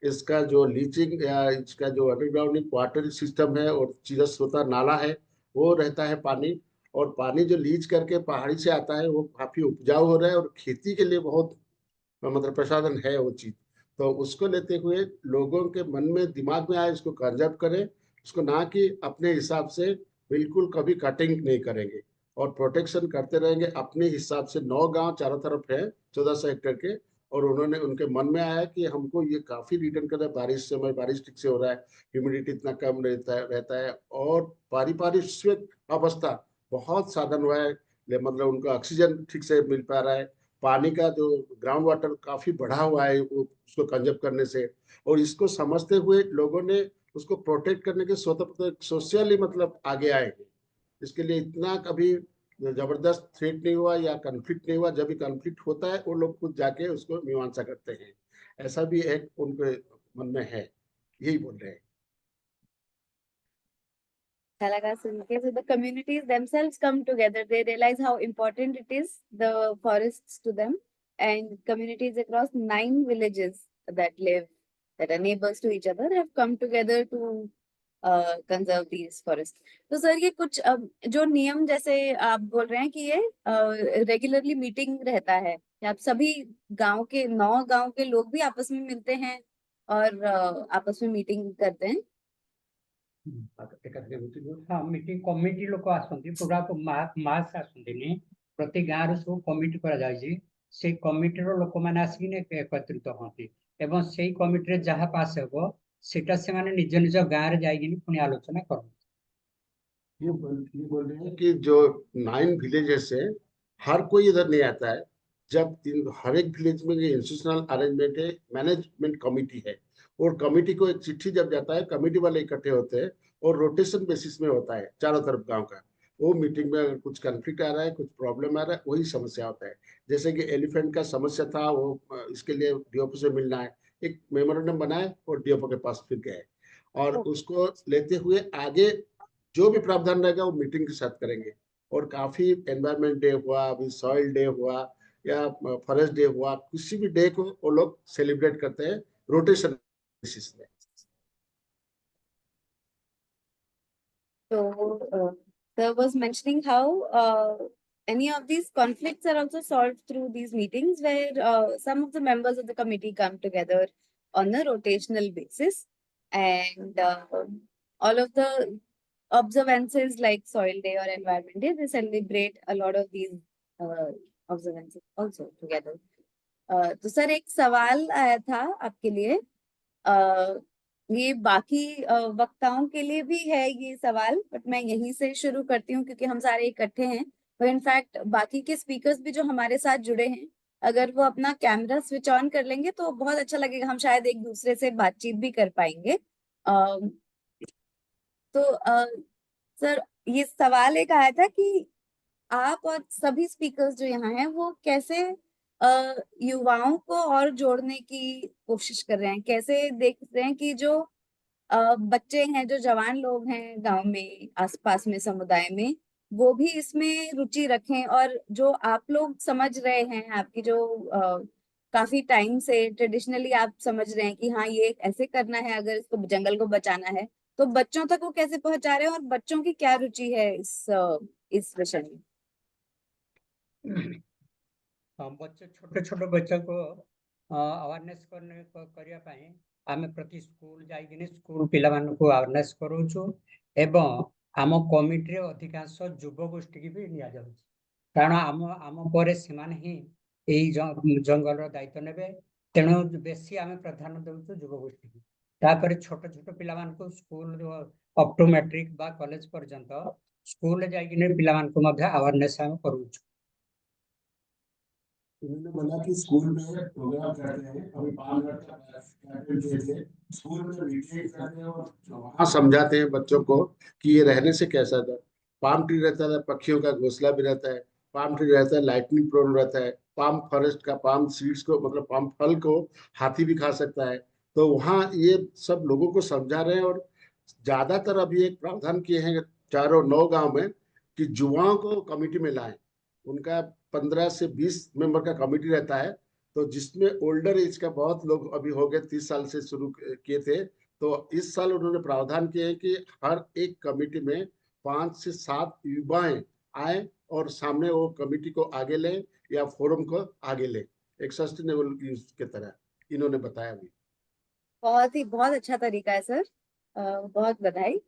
इसका जो लीचिंग या इसका जो अंडरग्राउंड वाटर सिस्टम है और सीधा स्रोता नाला है वो रहता है पानी, और पानी जो लीच करके पहाड़ी से आता है वो काफी उपजाऊ हो रहा है और खेती के लिए बहुत मतलब प्रसाधन है वो चीज। तो उसको लेते हुए लोगों के मन में दिमाग में आए इसको कंजर्व करें, उसको ना कि अपने हिसाब से बिल्कुल कभी कटिंग नहीं करेंगे और प्रोटेक्शन करते रहेंगे अपने हिसाब से। 9 गांव चारों तरफ है 1400 हेक्टेयर के, और उन्होंने उनके मन में आया कि हमको ये काफी रिटर्न कर रहा है, बारिश ठीक से हो रहा है, ह्यूमिडिटी इतना कम रहता है और पारिपार्श्विक अवस्था बहुत साधन हुआ है, मतलब उनको ऑक्सीजन ठीक से मिल पा रहा है, पानी का जो ग्राउंड वाटर काफी बढ़ा हुआ है उसको कंजर्व करने से। और इसको समझते हुए लोगों ने उसको प्रोटेक्ट करने के स्वतंत्र सोशली मतलब आगे आएंगे। इसके लिए इतना कभी जबरदस्त थ्रेट नहीं हुआ या कॉन्फ्लिक्ट नहीं हुआ। जब भी कॉन्फ्लिक्ट होता है वो लोग खुद जाके उसको मीमांसा करते हैं, ऐसा भी एक उनके मन में है, यही बोल रहे हैं। So the communities themselves come together, they realize how important it is, the forests to them, and communities across 9 villages that are neighbors to each other have come together to conserve these forests. तो sir ये कुछ जो नियम जैसे आप बोल रहे हैं कि ये रेगुलरली मीटिंग रहता है, आप सभी 9 गांव के लोग भी आपस में मिलते हैं और आपस में मीटिंग करते हैं? हाँ, मीटिंग कमिटी लोक आसती पूरा मास आसती, प्रति गाँव सब कमिटी कर कमिटी लोक मैंने आसिक एकत्रित होती एवं से कमिटी जहाँ पास हे सेटा से माने निज निज गाँव में जाइए पुणी आलोचना कर। ये बोल रहे हैं कि जो 9 विलेजेस है हर कोई इधर नहीं आता है। जब हर एक विलेज में ये इंस्टीट्यूशनल अरेंजमेंट है, मैनेजमेंट कमिटी है, और कमिटी को एक चिट्ठी जब जाता है कमिटी वाले इकट्ठे होते हैं और रोटेशन बेसिस में होता है चारों तरफ गांव का। वो मीटिंग में अगर कुछ कॉन्फ्लिक्ट आ रहा है, कुछ प्रॉब्लम आ रहा है, वही समस्या होता है। जैसे कि एलिफेंट का समस्या था, वो इसके लिए डीओपी से मिलना है, एक मेमोरेंडम बनाए और डीओपी के पास फिर गए, और उसको लेते हुए आगे जो भी प्रावधान रहेगा वो मीटिंग के साथ करेंगे। और काफी एनवायरमेंट डे हुआ, अभी सॉइल डे हुआ या फॉरेस्ट डे हुआ, किसी भी डे को वो लोग सेलिब्रेट करते हैं रोटेशन बेसिस में। So, Sir was mentioning how any of these conflicts are also solved through these meetings where some of the members of the committee come together on a rotational basis, and all of the observances like Soil Day or Environment Day, they celebrate a lot of these observances also together. तो sir एक सवाल आया था आपके लिए, ये बाकी वक्ताओं के लिए भी है ये सवाल, बट मैं यहीं से शुरू करती हूँ क्योंकि हम सारे इकट्ठे हैं। और इनफैक्ट बाकी के स्पीकर्स भी जो हमारे साथ जुड़े हैं अगर वो अपना कैमरा स्विच ऑन कर लेंगे तो बहुत अच्छा लगेगा, हम शायद एक दूसरे से बातचीत भी कर पाएंगे। तो सर, ये सवाल एक आया था कि आप और सभी स्पीकर्स जो यहाँ हैं वो कैसे युवाओं को और जोड़ने की कोशिश कर रहे हैं, कैसे देख रहे हैं कि जो बच्चे हैं, जो जवान लोग हैं गांव में, आसपास में, समुदाय में, वो भी इसमें रुचि रखें। और जो आप लोग समझ रहे हैं, आपकी जो काफी टाइम से ट्रेडिशनली आप समझ रहे हैं कि हाँ ये ऐसे करना है अगर इसको, जंगल को बचाना है, तो बच्चों तक वो कैसे पहुंचा रहे हैं और बच्चों की क्या रुचि है इस विषय में? बच्चे छोटे छोटे बच्चों को अवेयरनेस करिया पाई आमे प्रति स्कूल जाइकिनि स्कूल पिला मानकु अवेयरनेस करूछु एवं आम कमिटी रे अधिकांश युव गोष्ठी की भी निया जाउछि, कारण आम आम परे सिमान ही एई जंगल रो दायित्व नेबे, तेणु बेसी आमे प्राधान्य देउछु युव गोष्ठी की। तापर छोट छोट पिला मानकु स्कूल अप टू मैट्रिक बा कॉलेज पर्यंत स्कूल जाइकिनि पिला मानकु मध्ये अवेयरनेस आमे करूछु। उन्होंने बोला कि स्कूल में प्रोग्राम करते हैं, अभी 5 मिनट का कैंपेन किए थे, स्कूल में मीटिंग करते हैं और वहाँ समझाते हैं बच्चों को कि ये रहने से कैसा था। पाम ट्री रहता है, पक्षियों का घोंसला भी रहता है, पाम ट्री रहता है, लाइटनिंग प्रोन रहता है, पाम फॉरेस्ट का, पाम सीड्स को, मतलब पाम फल को हाथी भी खा सकता है। तो वहाँ ये सब लोगों को समझा रहे हैं और ज्यादातर अभी एक प्रावधान किए हैं चारों 9 गांव में कि युवाओं को कमेटी में लाएं। उनका 15 से 20 मेंबर का कमेटी रहता है, तो जिसमें ओल्डर एज का बहुत लोग अभी हो गए, 30 साल से शुरू किए थे। तो इस साल उन्होंने प्रावधान किए हैं कि हर एक कमेटी में 5 से 7 युवाएं आए और सामने वो कमेटी को आगे लें या फोरम को आगे लें, एक सस्टेनेबल यूज की तरह इन्होंने बताया भी। बहुत अच्छा तरीका है सर, बहुत बधाई।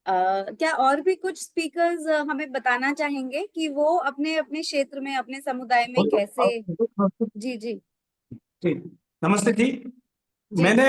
क्या और भी कुछ स्पीकर्स हमें बताना चाहेंगे कि वो अपने अपने क्षेत्र में, अपने समुदाय में कैसे? जी जी जी, नमस्ते जी। जी। मैंने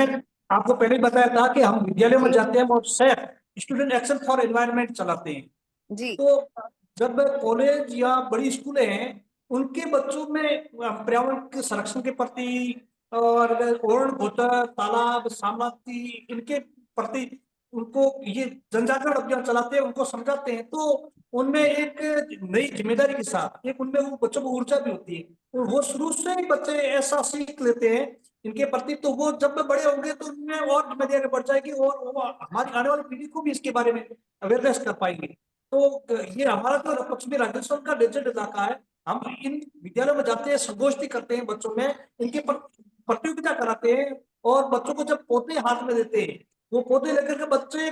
आपको पहले ही बताया था कि हम विद्यालयों में जाते हैं और safe student action for environment चलाते हैं। जी तो जब कॉलेज या बड़ी स्कूलें हैं, उनके बच्चों में पर्यावरण के संरक्षण के प्रति और ओरण भूतल, तालाब, सामर्थी, इनके प्रति उनको ये जन जागरण अभियान चलाते हैं, उनको समझाते हैं। तो उनमें एक नई जिम्मेदारी के साथ एक उनमें वो बच्चों को ऊर्जा भी होती है और वो शुरू से ही बच्चे ऐसा सीख लेते हैं इनके प्रति। तो वो जब बड़े होंगे तो उनमें और जिम्मेदारी बढ़ जाएगी और वो हमारी आने वाली पीढ़ी को भी इसके बारे में अवेयरनेस कर पाएंगे। तो ये हमारा जो पश्चिमी राजस्थान का डेजर्ट इलाका है, हम इन विद्यालयों में जाते हैं, संगोष्ठी करते हैं बच्चों में, इनके प्रतियोगिता कराते हैं और बच्चों को जब पौधे हाथ में देते हैं, वो पौधे लेकर के बच्चे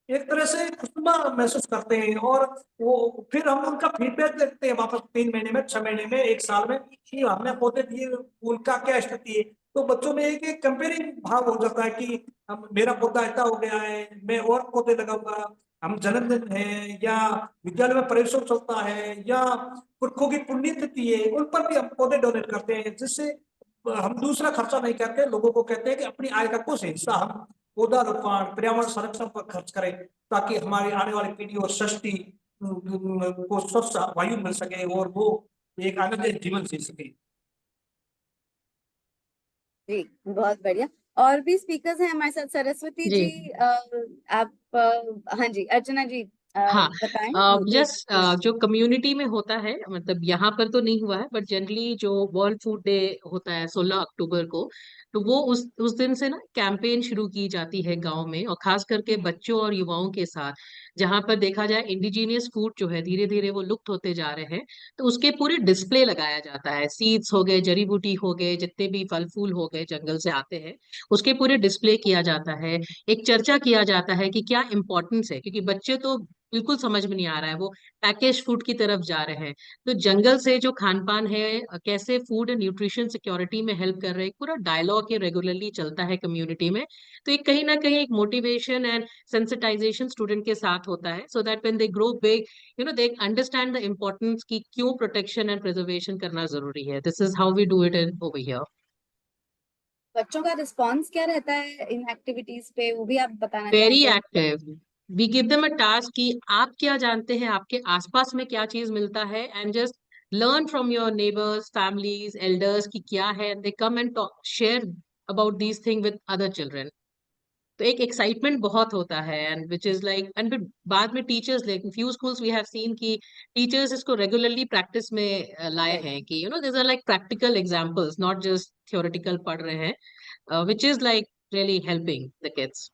एक तरह से खुशनुमा महसूस करते हैं और वो फिर हम उनका फीडबैक देखते हैं वापस 3 महीने में, 6 महीने में, 1 साल में कि हमने पौधे दिए, उनका क्या स्थिति है। तो बच्चों में एक कंपेयरिंग भाव हो जाता है कि मेरा पौधा ऐसा हो गया है, मैं और पौधे लगाऊंगा। हम जन्मदिन है या विद्यालय में प्रवेशोत्सव चलता है या पुरखों की पुण्यतिथि है, उन पर भी हम पौधे डोनेट करते हैं, जिससे हम दूसरा खर्चा नहीं करते। लोगों को कहते हैं कि अपनी आय का कुछ हिस्सा हम पौधारोपण, पर्यावरण संरक्षण पर खर्च करें, ताकि हमारी आने वाली पीढ़ी और सृष्टि को स्वच्छ वायु मिल सके और वो एक आनंदित जीवन जी सके। जी, बहुत बढ़िया। और भी स्पीकर्स हैं हमारे साथ, सरस्वती जी। जी, आप हाँ जी, अर्चना जी, हाँ, बताएं। यस, जो कम्युनिटी में होता है, मतलब यहाँ पर तो नहीं हुआ है, बट जनरली जो वर्ल्ड फूड डे होता है 16 अक्टूबर को, तो वो उस दिन से ना कैंपेन शुरू की जाती है गांव में, और खास करके बच्चों और युवाओं के साथ, जहां पर देखा जाए इंडिजीनियस फूड जो है धीरे धीरे वो लुप्त होते जा रहे हैं। तो उसके पूरे डिस्प्ले लगाया जाता है, सीड्स हो गए, जड़ी बूटी हो गए, जितने भी फल फूल हो गए जंगल से आते हैं, उसके पूरे डिस्प्ले किया जाता है। एक चर्चा किया जाता है कि क्या इंपॉर्टेंस है, क्योंकि बच्चे तो बिल्कुल समझ में नहीं आ रहा है, वो पैकेज फूड की तरफ जा रहे हैं। तो जंगल से जो खान पान है, कैसे फूड एंड न्यूट्रिशन सिक्योरिटी में हेल्प कर रहे हैं, पूरा डायलॉग ये रेगुलरली चलता है कम्युनिटी में। तो एक कहीं ना कहीं एक मोटिवेशन एंड सेंसिटाइजेशन स्टूडेंट के साथ होता है, so that when they grow big, they understand the importance की क्यों प्रोटेक्शन एंड प्रिजर्वेशन करना जरूरी है। This is how we do it in over here. बच्चों का रिस्पांस क्या रहता है इन एक्टिविटीज पे, वो भी आप बताना वेरी चाहेंगे? Active. We give them a task कि आप क्या जानते हैं, आपके आसपास में क्या चीज मिलता है, and just learn from your neighbors, families, elders कि क्या है, and they come and talk, share about these things with other children. तो एक एक्साइटमेंट बहुत होता है, and which is like, and बाद में teachers, like few schools we have seen कि टीचर्स इसको रेगुलरली प्रैक्टिस में लाए हैं कि this are like practical examples, not just theoretical पढ़ रहे हैं, which is like really helping the kids.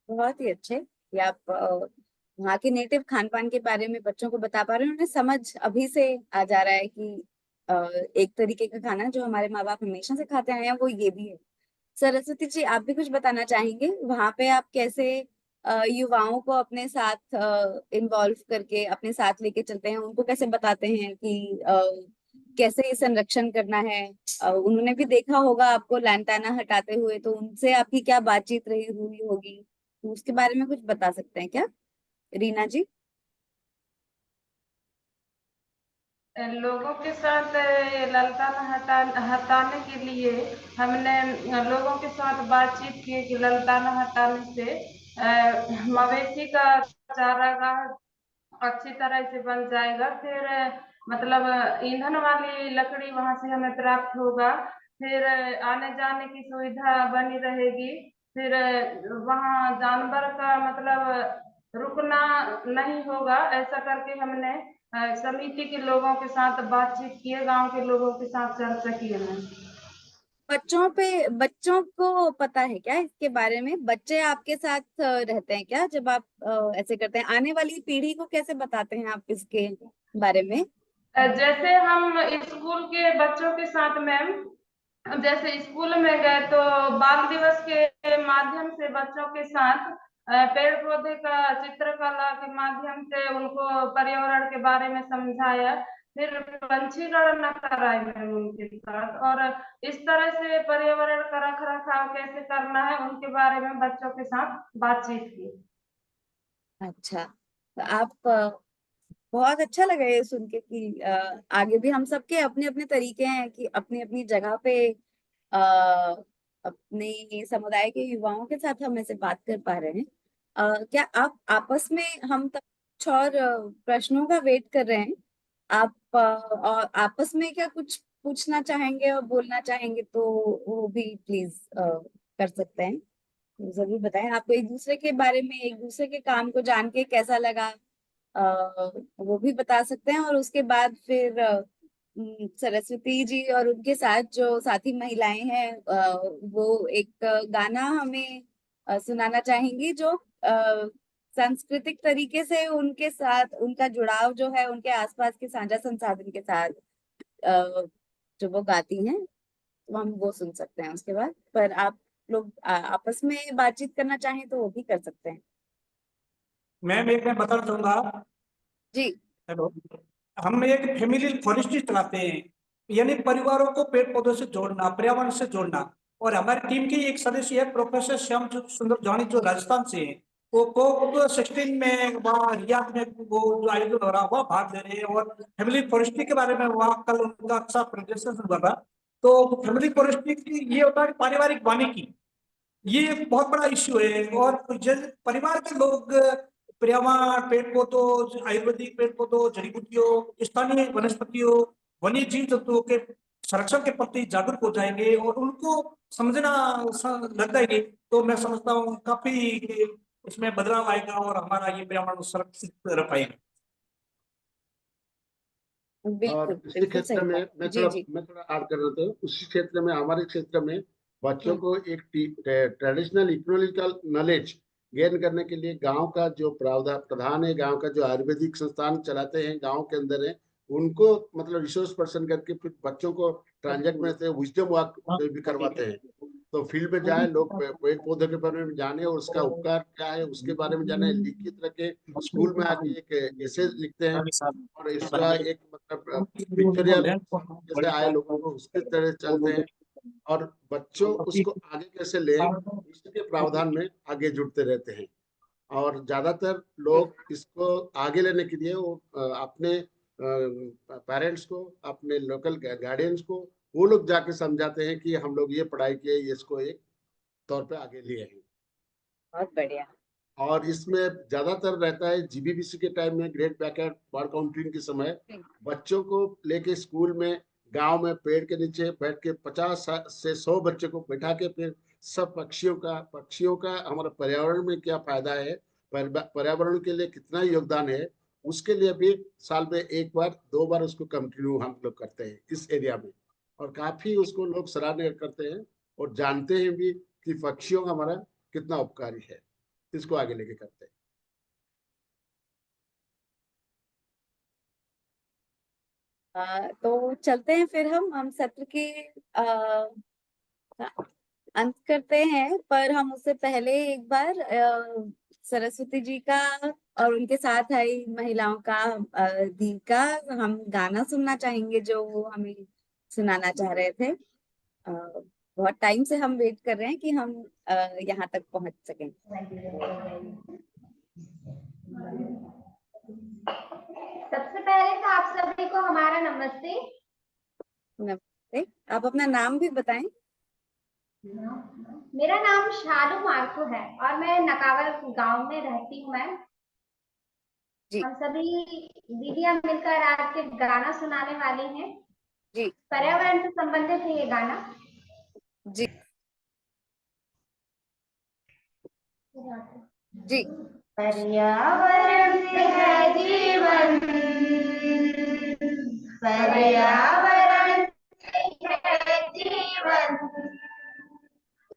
बहुत ही अच्छे कि आप वहाँ के नेटिव खान पान के बारे में बच्चों को बता पा रहे हैं. उन्हें समझ अभी से आ जा रहा है कि एक तरीके का खाना जो हमारे माँ बाप हमेशा से खाते आए हैं वो ये भी है. सरस्वती जी, आप भी कुछ बताना चाहेंगे? वहाँ पे आप कैसे युवाओं को अपने साथ इन्वॉल्व करके अपने साथ लेके चलते हैं, उनको कैसे बताते हैं कि कैसे संरक्षण करना है? उन्होंने भी देखा होगा आपको लैंटाना हटाते हुए, तो उनसे आपकी क्या बातचीत रही हुई होगी, तो उसके बारे में कुछ बता सकते हैं क्या, रीना जी? लोगों के साथ ललताना हटाने के लिए हमने लोगों के साथ बातचीत की कि ललताना हटाने से मवेशी का चारागाह अच्छी तरह से बन जाएगा. फिर मतलब ईंधन वाली लकड़ी वहां से हमें प्राप्त होगा. फिर आने जाने की सुविधा बनी रहेगी. फिर वहां जानवर का मतलब रुकना नहीं होगा. ऐसा करके हमने समिति के लोगों के साथ बातचीत की है, गांव के लोगों के साथ चर्चा की है. बच्चों को पता है क्या इसके बारे में? बच्चे आपके साथ रहते हैं क्या जब आप ऐसे करते हैं? आने वाली पीढ़ी को कैसे बताते हैं आप इसके बारे में? जैसे हम स्कूल के बच्चों के साथ मैम, जैसे स्कूल में गए तो बाल दिवस के माध्यम से बच्चों के साथ पेड़ पौधे का चित्रकला के माध्यम से उनको पर्यावरण के बारे में समझाया. फिर पंछी गणना कराई मैम उनके साथ, और इस तरह से पर्यावरण का रख रखाव कैसे करना है उनके बारे में बच्चों के साथ बातचीत की. अच्छा, तो आप बहुत अच्छा लगा ये सुन के कि आगे भी हम सबके अपने अपने तरीके हैं कि अपनी अपनी जगह पे अपने समुदाय के युवाओं के साथ हम ऐसे बात कर पा रहे हैं. क्या आप आपस में, हम तब कुछ और प्रश्नों का वेट कर रहे हैं, आप और आपस में क्या कुछ पूछना चाहेंगे और बोलना चाहेंगे तो वो भी प्लीज कर सकते हैं. तो जरूर बताएं, आपको एक दूसरे के बारे में, एक दूसरे के काम को जान के कैसा लगा, वो भी बता सकते हैं. और उसके बाद फिर सरस्वती जी और उनके साथ जो साथी महिलाएं हैं वो एक गाना हमें सुनाना चाहेंगी जो सांस्कृतिक तरीके से उनके साथ उनका जुड़ाव जो है उनके आसपास के साझा संसाधन के साथ जो वो गाती हैं, तो हम वो सुन सकते हैं उसके बाद. पर आप लोग आपस में बातचीत करना चाहें तो वो भी कर सकते हैं. मैम एक मैं बताना चाहूंगा जी. हेलो, हम एक फैमिली फॉरेस्ट्री चलाते हैं, यानी परिवारों को पेड़ पौधों से जोड़ना, पर्यावरण से जोड़ना. और हमारी टीम की एक सदस्य है प्रोफेसर श्याम सुंदर जानी, जो राजस्थान से है. वो COP16 में वहाँ रियाद में वो जो आयोजन हो रहा है वह भाग ले रहे हैं, और फैमिली फॉरेस्ट्री के बारे में वहाँ कल उनका अच्छा प्रेजेंटेशन हुआ था. तो फैमिली फॉरेस्ट्री की ये होता है पारिवारिक वानिकी, ये एक बहुत बड़ा इश्यू है. और परिवार के लोग पर्यावरण, पेड़ पौधों, आयुर्वेदिक पेड़ पौधों, जड़ी बूटियों, स्थानीय वनस्पतियों, वन्य जीव जंतुओं के संरक्षण के प्रति जागरूक हो जाएंगे और उनको समझना लग जाएंगे, तो मैं समझता हूँ काफी इसमें बदलाव आएगा और हमारा ये पर्यावरण सुरक्षित रह पाएगा. और बिल्कुल इसी बिल्कुल क्षेत्र सही में बात. जी जी. मैं थोड़ा ऐड कर रहा था. उसी क्षेत्र में, हमारे क्षेत्र में बच्चों हम्म. को एक ट्रेडिशनल इकोलॉजिकल नॉलेज गेन करने के लिए गांव का जो प्रधान है, गांव का जो आयुर्वेदिक संस्थान चलाते हैं गांव के अंदर है, उनको मतलब रिसोर्स पर्सन करके फिर बच्चों को ट्रांजेक्ट में से विजडम वॉक भी करवाते हैं. तो फील्ड में जाए लोग, पेड़ पौधे के बारे में जाने और उसका उपकार क्या है उसके बारे में जाने. लिखित रखे, स्कूल में आके एक एसे लिखते हैं और इसका एक मतलब पिक्चोरियल जैसे आए लोगों को उसके तरह चलते हैं. और बच्चों उसको आगे कैसे ले, इसके प्रावधान में आगे जुड़ते रहते हैं. और ज्यादातर लोग इसको आगे लेने के लिए वो अपने पेरेंट्स को, अपने लोकल गार्डियंस को वो लोग जाके समझाते हैं कि हम लोग ये पढ़ाई किए, इसको एक तौर पे आगे लिए हैं. बहुत बढ़िया. और इसमें ज्यादातर रहता है जीबीबीसी के टाइम में, ग्रेट बैकयार्ड बर्ड काउंटिंग के समय बच्चों को लेके स्कूल में गांव में पेड़ के नीचे बैठ के 50 से 100 बच्चे को बैठा के फिर सब पक्षियों का हमारे पर्यावरण में क्या फायदा है, पर्यावरण के लिए कितना योगदान है, उसके लिए भी साल में 1 बार 2 बार उसको कंटिन्यू हम लोग करते हैं इस एरिया में। और काफी उसको लोग सराहनीय करते हैं और जानते हैं भी कि पक्षियों का हमारा कितना उपकारी है, इसको आगे लेके करते हैं। तो चलते हैं फिर हम सत्र के अंत करते हैं, पर हम उससे पहले एक बार सरस्वती जी का और उनके साथ आई महिलाओं का दी का हम गाना सुनना चाहेंगे, जो वो हमें सुनाना चाह रहे थे। बहुत टाइम से हम वेट कर रहे हैं कि हम यहाँ तक पहुंच सकें। सबसे पहले तो आप सभी को हमारा नमस्ते। नमस्ते। आप अपना नाम भी बताएं। मेरा नाम शालू मार्को है और मैं नकावर गांव में रहती हूँ। मैं हम सभी दीदियां मिलकर आज के गाना सुनाने वाली हैं। जी। पर्यावरण से संबंधित है ये गाना। जी जी। पर्यावरण से है जीवन, पर्यावरण से है जीवन,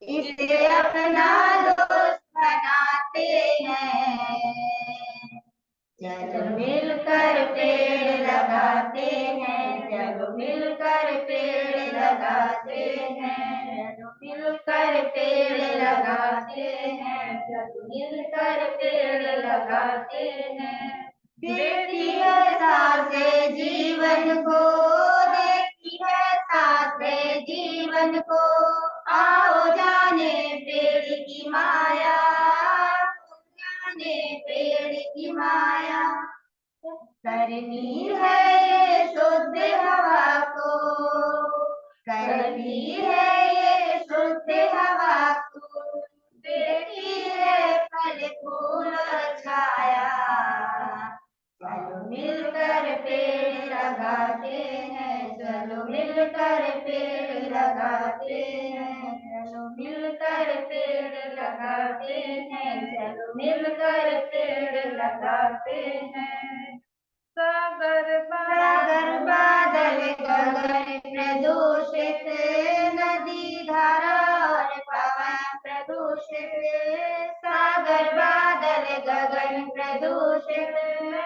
इसे अपना दोस्त बनाते हैं। चलो मिलकर पेड़ लगाते हैं, चलो मिलकर पेड़ लगाते हैं, चलो मिलकर पेड़ लगाते हैं, चलो मिलकर पेड़ लगाते हैं। देती है सांसें जीवन को, देती है सांसें जीवन को, आओ जाने पेड़ की माया, जाने पेड़ की माया। करनी है ये शुद्ध हवा को, करनी है ये शुद्ध हवा को, देती है फल फूल और छाया। चलो मिलकर पेड़ लगाते हैं, चलो मिलकर पेड़ लगाते हैं, चलो मिलकर पेड़ लगाते हैं, चलो मिलकर पेड़ लगाते हैं। सागर बादल गगन प्रदूषित, नदी धारा और पवन प्रदूषित। सागर बादल गगन प्रदूषित,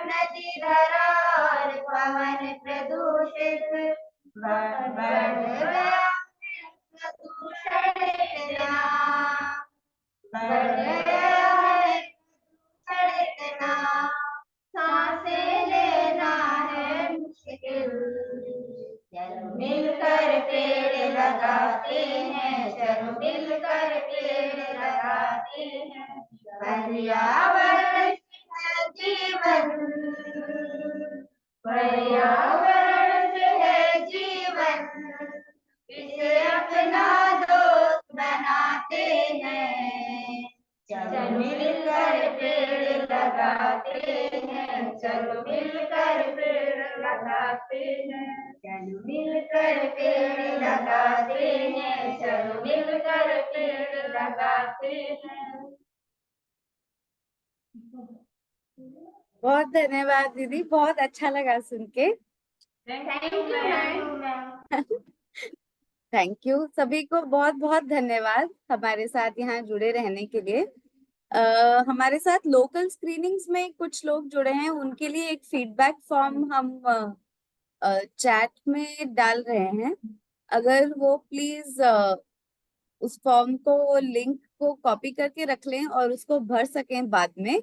नदी धारा और पवन प्रदूषित। बढ़ गया प्रदूषण इतना, बढ़ गया है प्रदूषण इतना, सांसें लेना है मुश्किल। चलो मिलकर पेड़ लगाते हैं, चलो मिलकर पेड़ लगाते हैं। पर्यावरण से जीवन, पर्यावरण से है जीवन, इसे अपना दोस्त बनाते हैं। चलो मिलकर पेड़ लगाते हैं, चलो मिलकर पेड़ लगाते हैं, चलो मिलकर पेड़ लगाते हैं, चलो मिलकर पेड़ लगाते हैं। बहुत धन्यवाद दीदी, बहुत अच्छा लगा सुन के। Thank you ma'am. Thank you सभी को, बहुत बहुत धन्यवाद हमारे साथ यहाँ जुड़े रहने के लिए। हमारे साथ लोकल स्क्रीनिंग्स में कुछ लोग जुड़े हैं, उनके लिए एक फीडबैक फॉर्म हम चैट में डाल रहे हैं। अगर वो प्लीज उस फॉर्म को, लिंक को कॉपी करके रख लें और उसको भर सकें बाद में,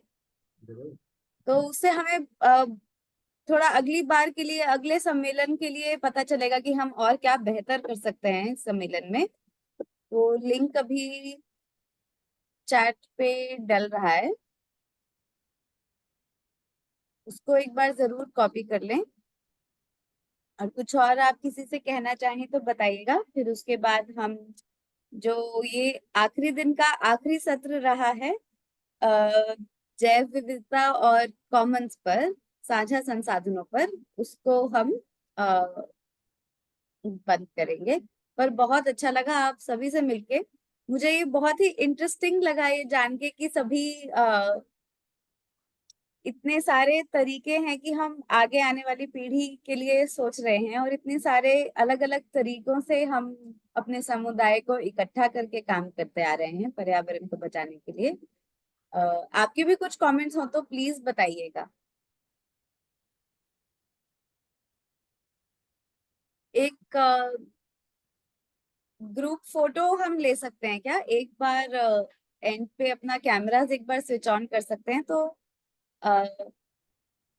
तो उससे हमें थोड़ा अगली बार के लिए, अगले सम्मेलन के लिए पता चलेगा कि हम और क्या बेहतर कर सकते हैं इस सम्मेलन में। वो लिंक अभी चैट पे डल रहा है, उसको एक बार जरूर कॉपी कर लें। और कुछ और आप किसी से कहना चाहें तो बताइएगा, फिर उसके बाद हम, जो ये आखिरी दिन का आखिरी सत्र रहा है, जैव विविधता और कॉमन्स पर, साझा संसाधनों पर, उसको हम बंद करेंगे। पर बहुत अच्छा लगा आप सभी से मिलके। मुझे ये बहुत ही इंटरेस्टिंग लगा ये जान के कि सभी इतने सारे तरीके हैं कि हम आगे आने वाली पीढ़ी के लिए सोच रहे हैं, और इतने सारे अलग अलग तरीकों से हम अपने समुदाय को इकट्ठा करके काम करते आ रहे हैं पर्यावरण को बचाने के लिए। आपके भी कुछ कमेंट्स हो तो प्लीज बताइएगा। एक ग्रुप फोटो हम ले सकते हैं क्या? एक बार एंड पे अपना कैमरास एक बार स्विच ऑन कर सकते हैं तो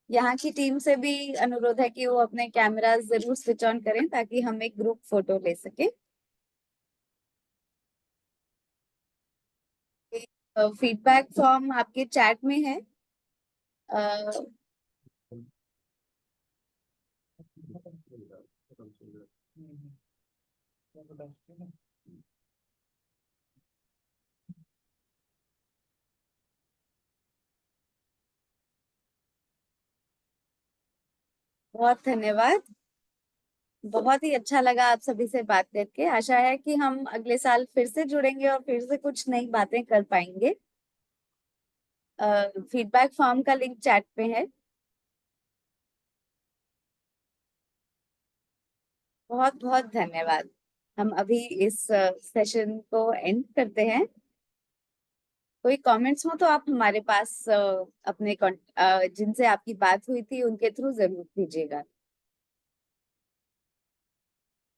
यहाँ की टीम से भी अनुरोध है कि वो अपने कैमरास जरूर स्विच ऑन करें ताकि हम एक ग्रुप फोटो ले सके। फीडबैक फॉर्म आपके चैट में है। बहुत धन्यवाद। बहुत ही अच्छा लगा आप सभी से बात करके। आशा है कि हम अगले साल फिर से जुड़ेंगे और फिर से कुछ नई बातें कर पाएंगे। फीडबैक फॉर्म का लिंक चैट पे है। बहुत बहुत धन्यवाद। हम अभी इस सेशन को एंड करते हैं। कोई कमेंट्स हो तो आप हमारे पास अपने जिनसे आपकी बात हुई थी उनके थ्रू जरूर कीजिएगा।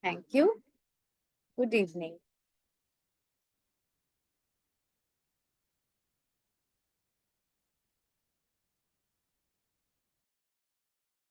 Thank you. Good evening.